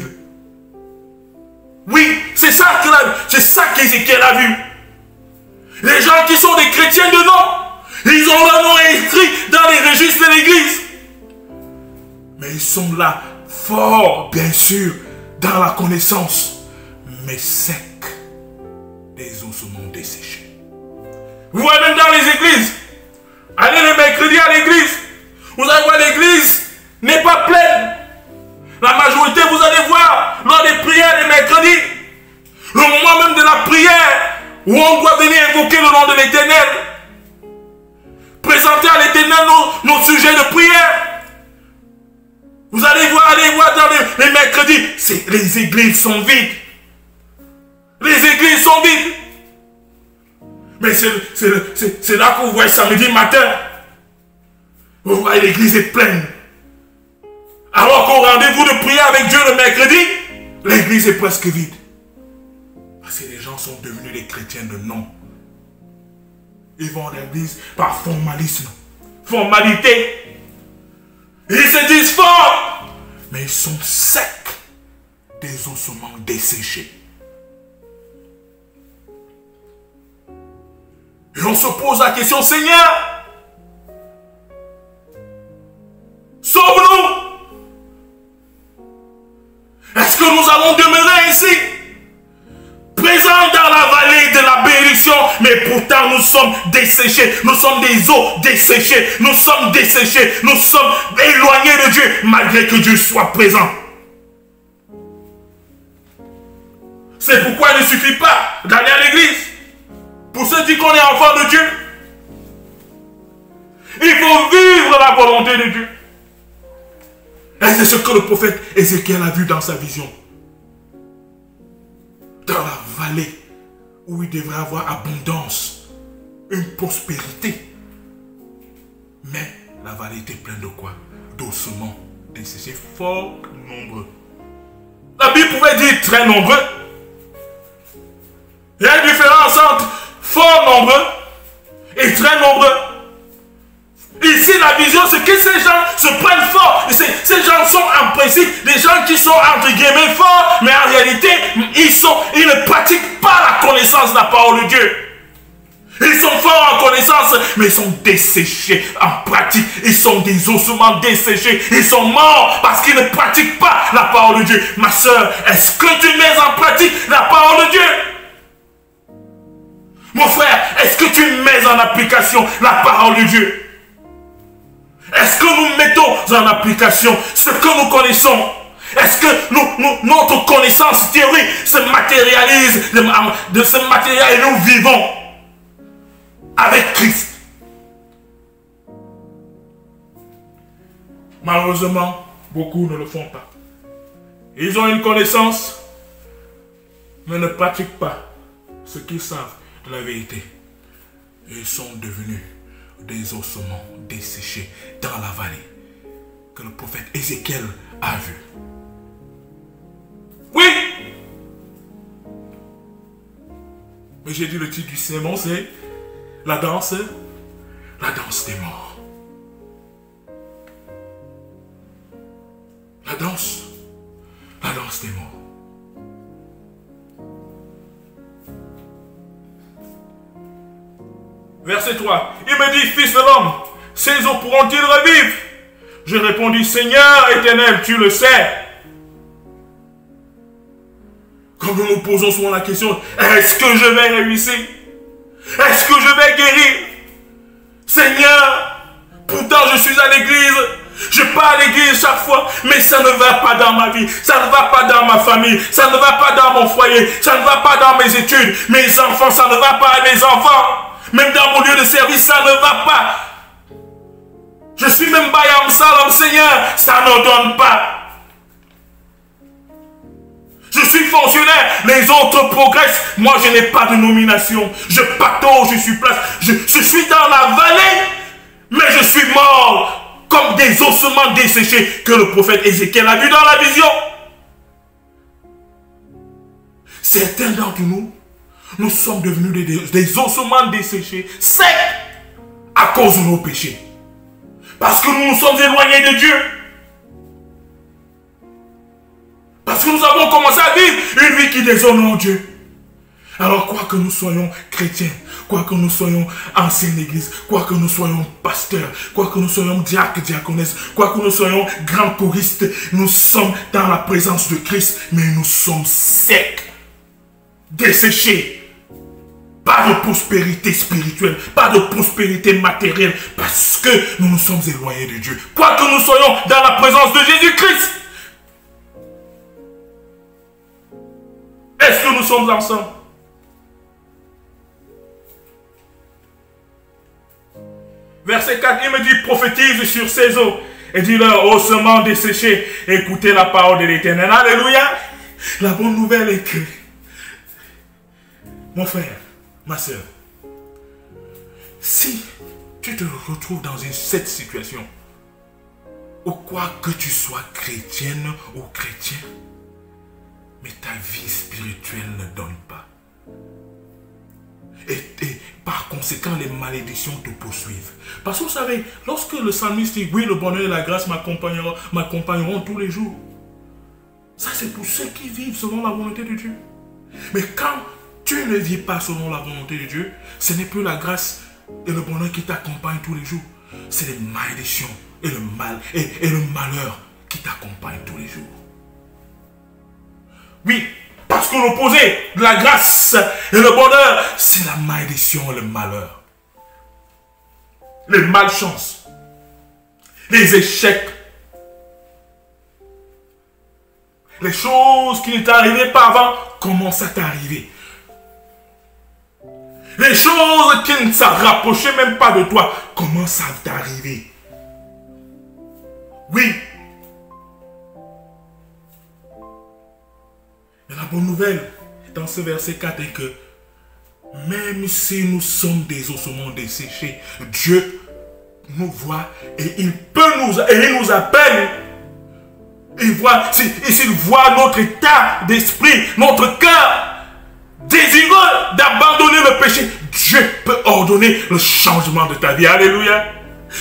[SPEAKER 11] Oui, c'est ça qu'Ézéchiel a vu. Les gens qui sont des chrétiens de nom, ils ont leur nom inscrit dans les registres de l'église. Mais ils sont là, forts, bien sûr, dans la connaissance, mais secs, des ossements desséchés. Vous voyez même dans les églises, allez le mercredi à l'église, vous allez voir l'église n'est pas pleine. La majorité, vous allez voir, lors des prières des mercredis, le moment même de la prière, où on doit venir invoquer le nom de l'Éternel, présenter à l'Éternel nos sujets de prière. Vous allez voir dans les mercredis, les églises sont vides. Les églises sont vides. Mais c'est là que vous voyez samedi matin. Vous voyez l'église est pleine. Alors qu'au rendez-vous de prière avec Dieu le mercredi, l'église est presque vide. Parce que les gens sont devenus des chrétiens de nom. Ils vont à l'église par formalisme, formalité. Ils se disent forts, mais ils sont secs, des ossements desséchés. Et on se pose la question, Seigneur, sauve-nous. Est-ce que nous allons demeurer ici, présents dans la vallée de la bénédiction? nutrition, mais pourtant nous sommes desséchés. Nous sommes des eaux desséchées. Nous sommes desséchés. Nous sommes éloignés de Dieu, malgré que Dieu soit présent. C'est pourquoi il ne suffit pas d'aller à l'église. Pour ceux qui disent qu'on est enfant de Dieu, il faut vivre la volonté de Dieu. Et c'est ce que le prophète Ézéchiel a vu dans sa vision. Dans la vallée où il devrait avoir abondance, une prospérité. Mais la vallée était pleine de quoi? D'ossements desséchés, fort nombreux. La Bible pouvait dire très nombreux. Il y a une différence entre fort nombreux et très nombreux. Ici, la vision, c'est que ces gens se prennent fort. Ces gens sont en principe des gens qui sont entre guillemets forts, mais en réalité, ils ne pratiquent pas la connaissance de la parole de Dieu. Ils sont forts en connaissance, mais ils sont desséchés en pratique. Ils sont des ossements desséchés. Ils sont morts parce qu'ils ne pratiquent pas la parole de Dieu. Ma soeur, est-ce que tu mets en pratique la parole de Dieu? Mon frère, est-ce que tu mets en application la parole de Dieu? Est-ce que nous mettons en application ce que nous connaissons? Est-ce que notre connaissance théorique se matérialise de ce matériel et nous vivons avec Christ? Malheureusement, beaucoup ne le font pas. Ils ont une connaissance, mais ne pratiquent pas ce qu'ils savent de la vérité. Ils sont devenus des ossements desséchés dans la vallée que le prophète Ézéchiel a vu. Oui! Mais j'ai dit le titre du sermon, c'est la danse des morts. La danse des morts. Verset 3, il me dit, fils de l'homme, ces eaux pourront-ils revivre? Je répondis, Seigneur éternel, tu le sais. Comme nous nous posons souvent la question, est-ce que je vais réussir? Est-ce que je vais guérir? Seigneur, pourtant je suis à l'église, je pars à l'église chaque fois, mais ça ne va pas dans ma vie, ça ne va pas dans ma famille, ça ne va pas dans mon foyer, ça ne va pas dans mes études, mes enfants, ça ne va pas à mes enfants. Même dans mon lieu de service, ça ne va pas. Je suis même Bayam Salam, Seigneur, ça ne donne pas. Je suis fonctionnaire, les autres progressent. Moi, je n'ai pas de nomination. Je patauge, je suis place. Je suis dans la vallée, mais je suis mort comme des ossements desséchés que le prophète Ézéchiel a vu dans la vision. Certains d'entre nous sommes devenus des ossements desséchés, secs, à cause de nos péchés. Parce que nous nous sommes éloignés de Dieu. Parce que nous avons commencé à vivre une vie qui déshonore Dieu. Alors, quoi que nous soyons chrétiens, quoi que nous soyons anciennes églises, quoi que nous soyons pasteurs, quoi que nous soyons diacres, diaconesses, quoi que nous soyons grands choristes, nous sommes dans la présence de Christ, mais nous sommes secs, desséchés. Pas de prospérité spirituelle, pas de prospérité matérielle, parce que nous nous sommes éloignés de Dieu. Quoi que nous soyons dans la présence de Jésus-Christ. Est-ce que nous sommes ensemble? Verset 4, il me dit, prophétise sur ces eaux et dis-leur, ossements desséchés, écoutez la parole de l'Éternel. Alléluia. La bonne nouvelle est que, mon frère, ma soeur, si tu te retrouves dans cette situation, ou quoi que tu sois chrétienne ou chrétien, mais ta vie spirituelle ne donne pas. Et par conséquent, les malédictions te poursuivent. Parce que vous savez, lorsque le psalmiste dit, oui, le bonheur et la grâce m'accompagneront tous les jours. Ça, c'est pour ceux qui vivent selon la volonté de Dieu. Mais quand tu ne vis pas selon la volonté de Dieu, ce n'est plus la grâce et le bonheur qui t'accompagnent tous les jours. C'est les malédictions et le mal et le malheur qui t'accompagnent tous les jours. Oui, parce que l'opposé de la grâce et le bonheur, c'est la malédiction et le malheur. Les malchances, les échecs, les choses qui ne t'arrivaient pas avant commencent à t'arriver. Les choses qui ne se rapprochaient même pas de toi commencent à t'arriver. Oui. Mais la bonne nouvelle dans ce verset 4 est que même si nous sommes des ossements desséchés, Dieu nous voit et il nous appelle. S'il voit notre état d'esprit, notre cœur désireux d'abandonner le péché, Dieu peut ordonner le changement de ta vie. Alléluia.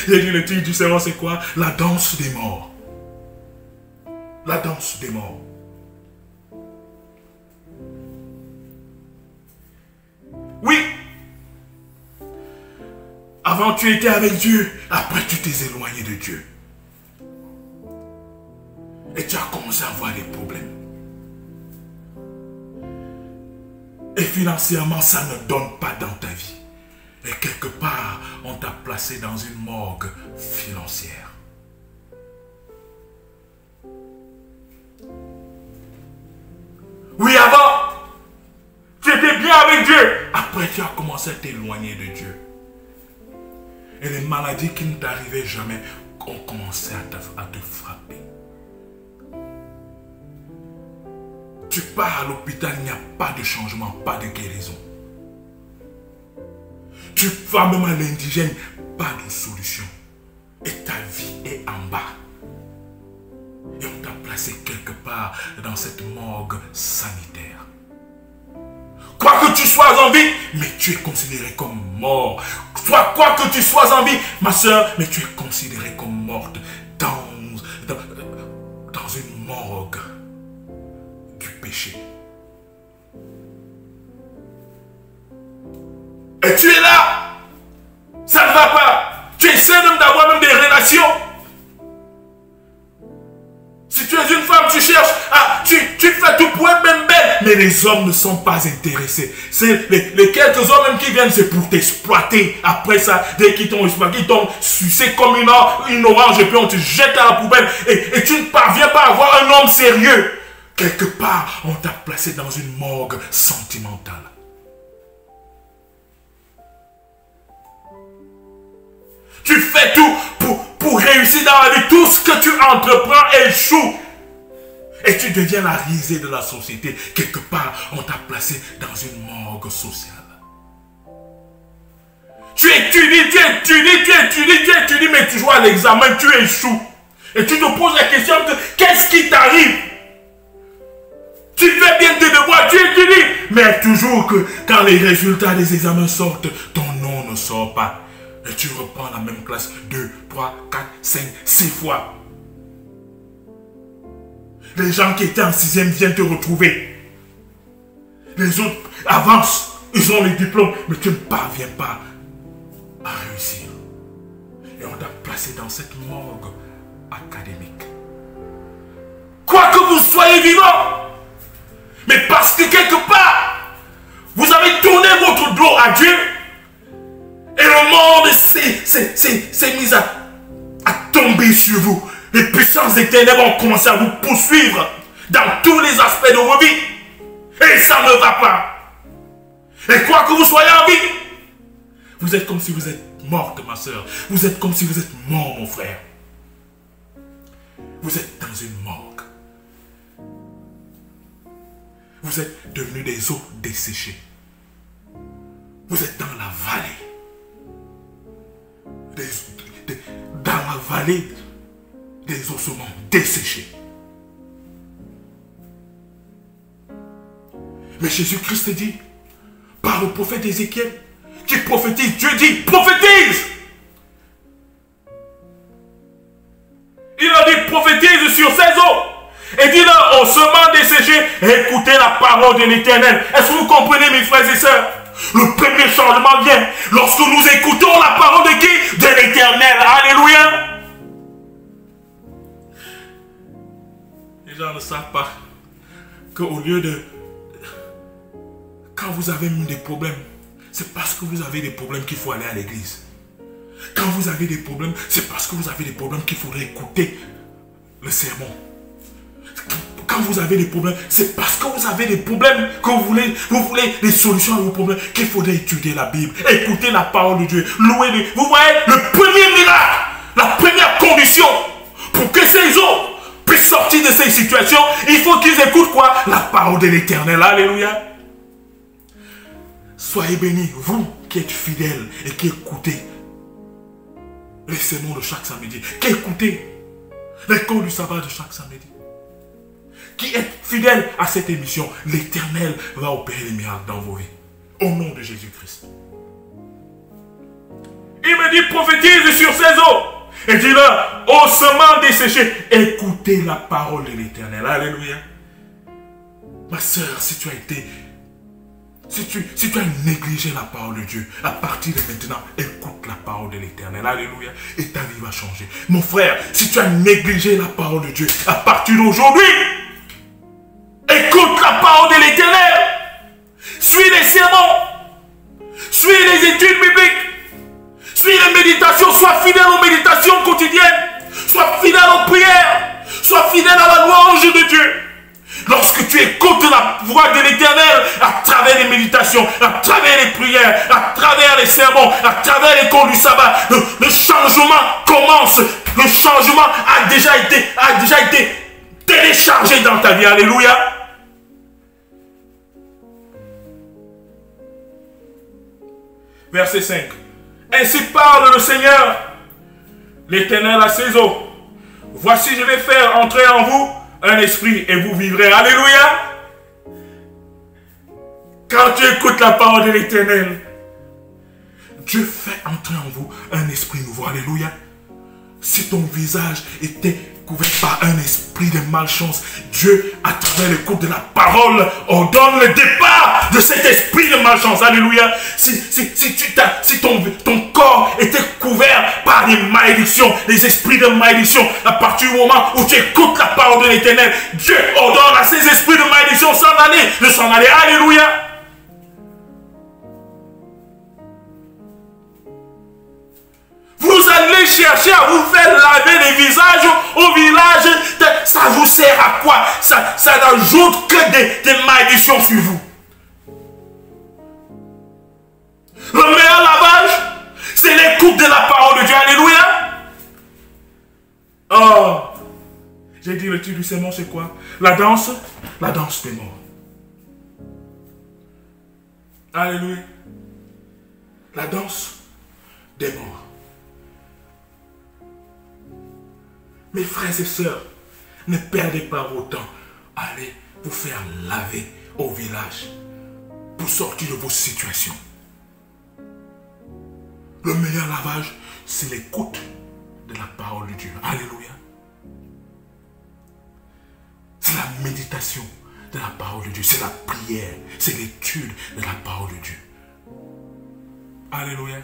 [SPEAKER 11] Il dit le titre du sermon, c'est quoi? La danse des morts. La danse des morts. Oui. Avant tu étais avec Dieu, après tu t'es éloigné de Dieu. Et tu as commencé à avoir des problèmes. Et financièrement, ça ne donne pas dans ta vie. Et quelque part, on t'a placé dans une morgue financière. Oui, avant, tu étais bien avec Dieu. Après, tu as commencé à t'éloigner de Dieu. Et les maladies qui ne t'arrivaient jamais ont commencé à te frapper. Tu pars à l'hôpital, il n'y a pas de changement, pas de guérison. Tu vas même à l'indigène, pas de solution. Et ta vie est en bas. Et on t'a placé quelque part dans cette morgue sanitaire. Quoi que tu sois en vie, mais tu es considéré comme mort. Quoi que tu sois en vie, ma soeur, mais tu es considéré comme morte dans une morgue du péché. Et tu es là. Ça ne va pas. Tu essaies même d'avoir même des relations. Si tu es une femme, tu cherches, tu fais tout pour être même belle. Mais les hommes ne sont pas intéressés. C'est les quelques hommes même qui viennent, c'est pour t'exploiter. Après ça, dès qu'ils t'ont exploité, ils t'ont sucé comme une orange et puis on te jette à la poubelle. Et tu ne parviens pas à avoir un homme sérieux. Quelque part, on t'a placé dans une morgue sentimentale. Tu fais tout pour réussir dans la vie. Tout ce que tu entreprends échoue. Et tu deviens la risée de la société. Quelque part, on t'a placé dans une morgue sociale. Tu étudies, mais tu joues à l'examen, tu échoues. Et tu te poses la question de qu'est-ce qui t'arrive? Tu fais bien tes devoirs, tu étudies. Mais toujours que quand les résultats des examens sortent, ton nom ne sort pas. Et tu reprends la même classe 2, 3, 4, 5, 6 fois. Les gens qui étaient en 6e viennent te retrouver. Les autres avancent. Ils ont les diplômes. Mais tu ne parviens pas à réussir. Et on t'a placé dans cette morgue académique. Quoi que vous soyez vivant. Mais parce que quelque part, vous avez tourné votre dos à Dieu. Et le monde s'est mis à tomber sur vous. Les puissances éternelles vont commencer à vous poursuivre dans tous les aspects de vos vies. Et ça ne va pas. Et quoi que vous soyez en vie, vous êtes comme si vous êtes morte, ma soeur. Vous êtes comme si vous êtes mort, mon frère. Vous êtes dans une morgue. Vous êtes devenus des os desséchés. Vous êtes dans la vallée. Dans la vallée des ossements desséchés. Mais Jésus-Christ dit, par le prophète Ézéchiel, qui prophétise, Dieu dit, prophétise. Il a dit, prophétise sur ces eaux. Et dit-leur, ossements desséchés, écoutez la parole de l'Éternel. Est-ce que vous comprenez, mes frères et sœurs? Le premier changement vient lorsque nous écoutons la parole de qui? De l'Éternel. Alléluia. Les gens ne savent pas qu'au lieu Quand vous avez des problèmes, c'est parce que vous avez des problèmes qu'il faut aller à l'église. Quand vous avez des problèmes, c'est parce que vous avez des problèmes qu'il faudrait écouter le sermon. Quand vous avez des problèmes, c'est parce que vous avez des problèmes que vous voulez des solutions à vos problèmes qu'il faudrait étudier la Bible, écouter la parole de Dieu, louer Dieu. Vous voyez, le premier miracle, la première condition pour que ces hommes puissent sortir de ces situations, il faut qu'ils écoutent quoi? La parole de l'Éternel. Alléluia. Soyez bénis, vous qui êtes fidèles et qui écoutez les sermons de chaque samedi, qui écoutez les cours du sabbat de chaque samedi, qui êtes fidèles à cette émission, l'Éternel va opérer les miracles dans vos vies. Au nom de Jésus-Christ. Il me dit, prophétise sur ces eaux. Et dis-leur, ô semences desséchées, écoutez la parole de l'Éternel. Alléluia. Ma soeur, si tu as négligé la parole de Dieu, à partir de maintenant, écoute la parole de l'Éternel. Alléluia. Et ta vie va changer. Mon frère, si tu as négligé la parole de Dieu, à partir d'aujourd'hui, écoute la parole de l'Éternel. Suis les sermons. Suis les études bibliques. Suis les méditations. Sois fidèle aux méditations quotidiennes. Sois fidèle aux prières. Sois fidèle à la louange de Dieu. Lorsque tu écoutes la voix de l'Éternel à travers les méditations, à travers les prières, à travers les sermons, à travers les cours du sabbat, le changement commence. Le changement a déjà été téléchargé dans ta vie. Alléluia. Verset 5. Ainsi parle le Seigneur, l'Éternel à ses eaux. Voici, je vais faire entrer en vous un esprit et vous vivrez. Alléluia. Quand tu écoutes la parole de l'Éternel, Dieu fait entrer en vous un esprit nouveau. Alléluia. Si ton visage était couvert par un esprit de malchance, Dieu, à travers l'écoute de la parole, ordonne le départ de cet esprit de malchance. Alléluia. Si ton corps était couvert par des malédictions, des esprits de malédiction, à partir du moment où tu écoutes la parole de l'Éternel, Dieu ordonne à ces esprits de malédiction de s'en aller. Alléluia. Vous allez chercher à vous faire laver les visages au village. Ça vous sert à quoi? Ça n'ajoute que des malédictions sur vous. Le meilleur lavage, c'est l'écoute de la parole de Dieu. Alléluia. Oh, j'ai dit le titre du sermon, c'est quoi? La danse des morts. Alléluia. La danse des morts. Mes frères et sœurs, ne perdez pas vos temps. Allez vous faire laver au village pour sortir de vos situations. Le meilleur lavage, c'est l'écoute de la parole de Dieu. Alléluia. C'est la méditation de la parole de Dieu. C'est la prière. C'est l'étude de la parole de Dieu. Alléluia.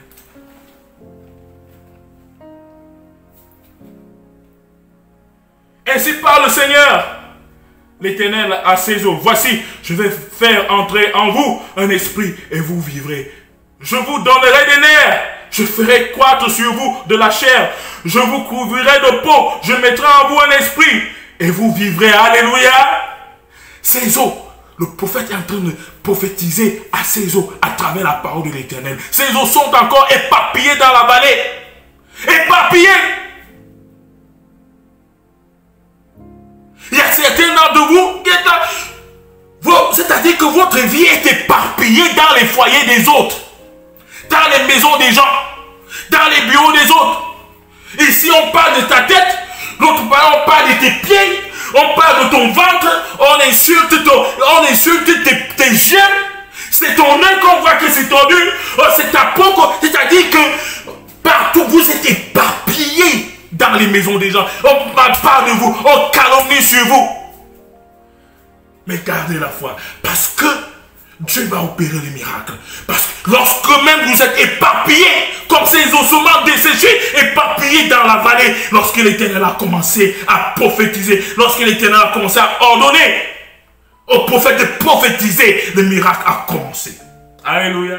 [SPEAKER 11] Ainsi parle le Seigneur, l'Éternel à ses eaux. Voici, je vais faire entrer en vous un esprit et vous vivrez. Je vous donnerai des nerfs. Je ferai croître sur vous de la chair. Je vous couvrirai de peau. Je mettrai en vous un esprit et vous vivrez. Alléluia. Ces eaux, le prophète est en train de prophétiser à ces eaux à travers la parole de l'Éternel. Ces eaux sont encore éparpillées dans la vallée. Éparpillées. Il y a certains d'entre vous qui est c'est-à-dire que votre vie est éparpillée dans les foyers des autres, dans les maisons des gens, dans les bureaux des autres. Ici, on parle de ta tête, l'autre part, on parle de tes pieds, on parle de ton ventre, on insulte tes yeux. C'est ton œil qu'on voit que c'est tordu, c'est ta peau, c'est-à-dire que partout vous êtes éparpillés. Dans les maisons des gens, on parle de vous, on calomnie sur vous. Mais gardez la foi, parce que Dieu va opérer les miracles. Parce que lorsque même vous êtes éparpillés, comme ces ossements desséchés, éparpillés dans la vallée, lorsque l'Éternel a commencé à prophétiser, lorsque l'Éternel a commencé à ordonner, au prophète de prophétiser, le miracle a commencé. Alléluia.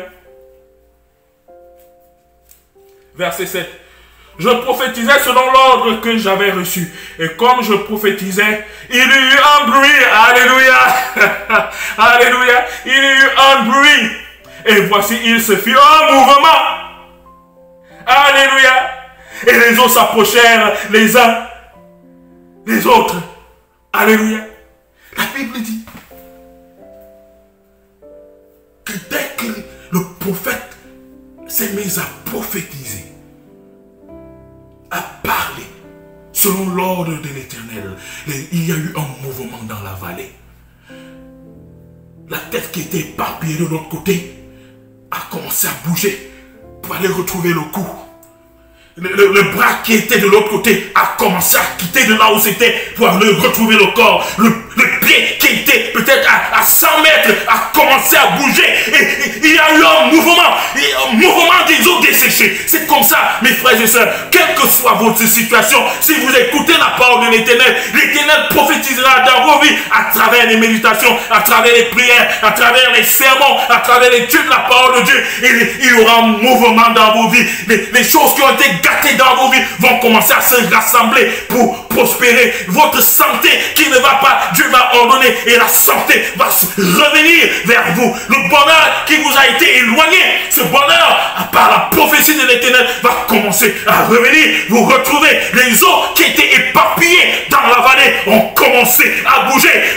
[SPEAKER 11] Verset 7. Je prophétisais selon l'ordre que j'avais reçu. Et comme je prophétisais, il y eut un bruit. Alléluia. Alléluia. Il y eut un bruit. Et voici, il se fit un mouvement. Alléluia. Et les autres s'approchèrent les uns des autres. Alléluia. La Bible dit que dès que le prophète s'est mis à prophétiser, à parler, selon l'ordre de l'Éternel, il y a eu un mouvement dans la vallée. La tête qui était éparpillée de l'autre côté a commencé à bouger pour aller retrouver le cou. Le bras qui était de l'autre côté a commencé à quitter de là où c'était pour aller retrouver le corps. Le pied qui était peut-être à 100 mètres a commencé à bouger. Et il y a eu un mouvement des eaux desséchées. C'est comme ça, mes frères et sœurs, quelle que soit votre situation, si vous écoutez la parole de l'Éternel, l'Éternel prophétisera dans vos vies à travers les méditations, à travers les prières, à travers les sermons, à travers l'étude de la parole de Dieu. Il y aura un mouvement dans vos vies. Les choses qui ont été gâtées dans vos vies vont commencer à se rassembler pour prospérer. Votre santé qui ne va pas, Dieu va ordonner et la santé va revenir vers vous. Le bonheur qui vous a été éloigné, ce bonheur, par la prophétie de l'Éternel, va commencer à revenir. Vous retrouvez les eaux qui étaient éparpillées dans la vallée ont commencé à bouger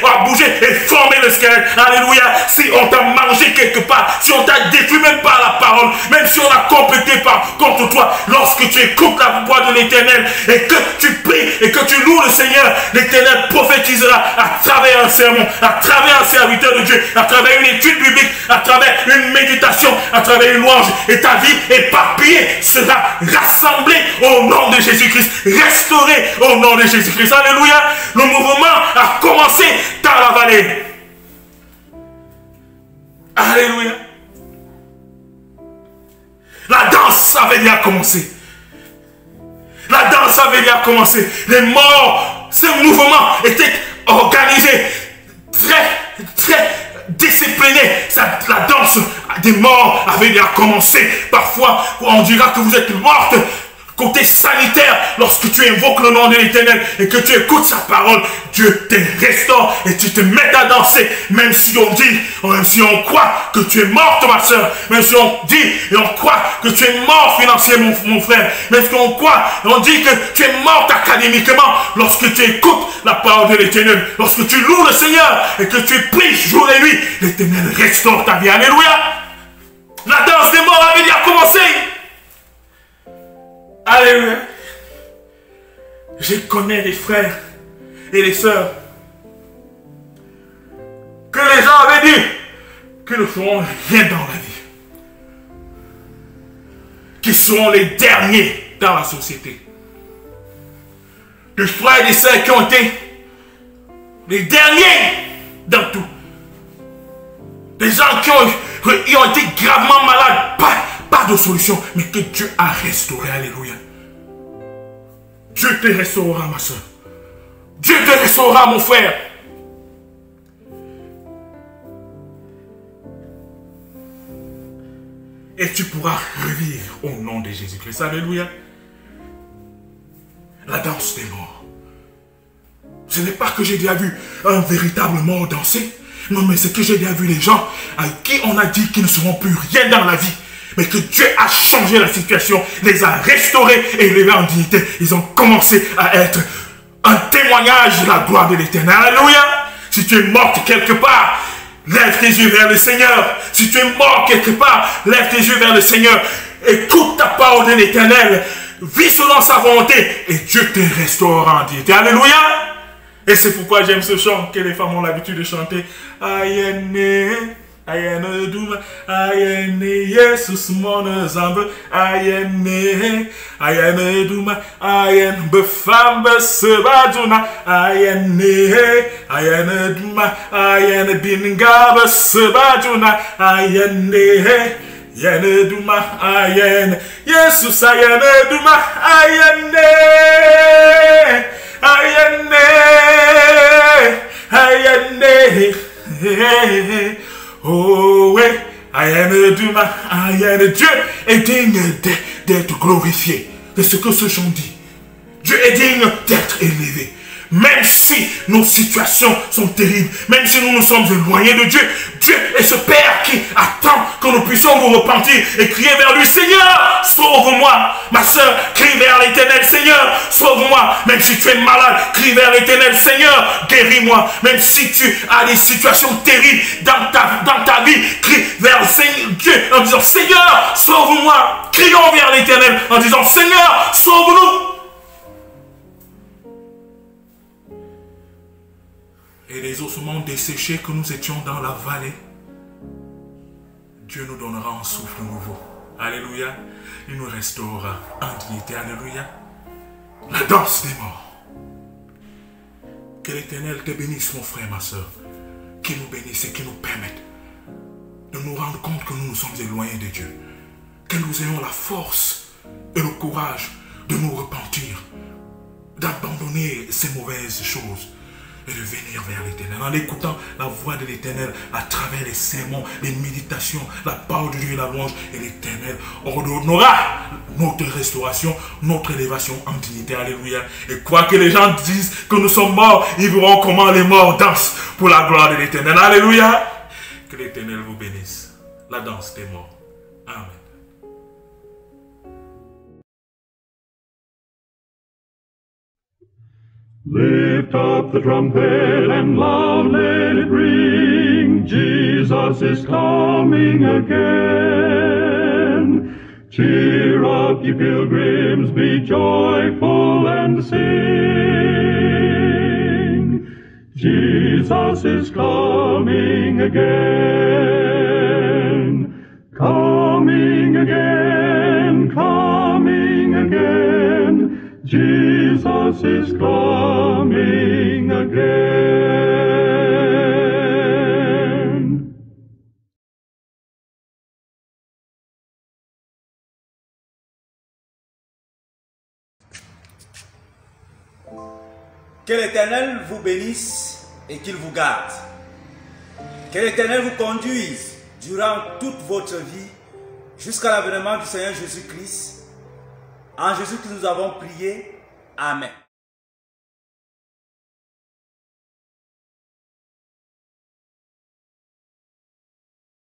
[SPEAKER 11] et former le squelette. Alléluia. Si on t'a mangé quelque part, si on t'a détruit même par la parole, même si on a complété contre toi, lorsque tu écoutes la voix de l'Éternel et que tu pries et que tu loues le Seigneur, l'Éternel prophétisera à travers un sermon, à travers un serviteur de Dieu, à travers une étude biblique, à travers une méditation, à travers une louange, et ta vie éparpillée sera rassemblée au nom de Jésus-Christ, restaurée au nom de Jésus-Christ. Alléluia. Le mouvement a commencé dans la vallée. Alléluia. La danse avait déjà commencé. La danse avait déjà commencé. Les morts, ce mouvement était organisé, très discipliné. La danse des morts avait déjà commencé. Parfois, on dira que vous êtes morte. Côté sanitaire, lorsque tu invoques le nom de l'Éternel et que tu écoutes sa parole, Dieu te restaure et tu te mets à danser. Même si on dit, même si on croit que tu es morte, ma soeur, même si on dit et on croit que tu es mort financièrement, mon frère, même si on croit, on dit que tu es morte académiquement, lorsque tu écoutes la parole de l'Éternel, lorsque tu loues le Seigneur et que tu pries jour et nuit, l'Éternel restaure ta vie. Alléluia. La danse des morts avait déjà commencé. Alléluia. Je connais les frères et les sœurs que les gens avaient dit qu'ils ne feront rien dans la vie, qui seront les derniers dans la société. Des frères et des sœurs qui ont été les derniers dans tout. Des gens qui ont été gravement malades, pas de solution, mais que Dieu a restauré. Alléluia. Dieu te restaurera, ma soeur. Dieu te restaurera, mon frère. Et tu pourras revivre au nom de Jésus-Christ. Alléluia. La danse des morts. Ce n'est pas que j'ai déjà vu un véritable mort danser. Non, mais c'est que j'ai déjà vu les gens à qui on a dit qu'ils ne seront plus rien dans la vie. Mais que Dieu a changé la situation, les a restaurés et élevés en dignité. Ils ont commencé à être un témoignage de la gloire de l'Éternel. Alléluia. Si tu es morte quelque part, lève tes yeux vers le Seigneur. Si tu es mort quelque part, lève tes yeux vers le Seigneur. Écoute ta parole de l'Éternel. Vis selon sa volonté et Dieu te restaurera en dignité. Alléluia. Et c'est pourquoi j'aime ce chant que les femmes ont l'habitude de chanter. Ayene. Ayene duma, ayene Jesus mona zambe, ayene duma, ayene befam besebaduna, ayene duma, ayene binga besebaduna, ayene duma, ayene Jesus ayene duma, ayene Oh oui, Dieu est digne d'être glorifié. C'est ce que ce chant dit. Dieu est digne d'être élevé. Même si nos situations sont terribles, même si nous nous sommes éloignés de Dieu, Dieu est ce Père qui attend que nous puissions nous repentir et crier vers lui, Seigneur, sauve-moi. Ma soeur, crie vers l'Éternel, Seigneur, sauve-moi. Même si tu es malade, crie vers l'Éternel, Seigneur, guéris-moi. Même si tu as des situations terribles dans ta vie, crie vers le Seigneur Dieu en disant, Seigneur, sauve-moi. Crions vers l'Éternel en disant, Seigneur, sauve-nous. Et les ossements desséchés que nous étions dans la vallée, Dieu nous donnera un souffle nouveau. Alléluia. Il nous restaurera en dignité. Alléluia. La danse des morts. Que l'Éternel te bénisse, mon frère, ma soeur. Qu'il nous bénisse et qu'il nous permette de nous rendre compte que nous nous sommes éloignés de Dieu. Que nous ayons la force et le courage de nous repentir, d'abandonner ces mauvaises choses et de venir vers l'Éternel, en écoutant la voix de l'Éternel à travers les sermons, les méditations, la parole de Dieu et la louange, et l'Éternel ordonnera notre restauration, notre élévation en dignité. Alléluia. Et quoi que les gens disent que nous sommes morts, ils verront comment les morts dansent pour la gloire de l'Éternel. Alléluia. Que l'Éternel vous bénisse. La danse des morts. Amen.
[SPEAKER 12] Lift up the trumpet and loud let it ring. Jesus is coming again. Cheer up, ye pilgrims, be joyful and sing. Jesus is coming again. Coming again, coming again. Jesus is coming again.
[SPEAKER 13] Que l'Éternel vous bénisse et qu'il vous garde. Que l'Éternel vous conduise durant toute votre vie jusqu'à l'avènement du Seigneur Jésus-Christ. En Jésus-Christ nous avons prié. Amen.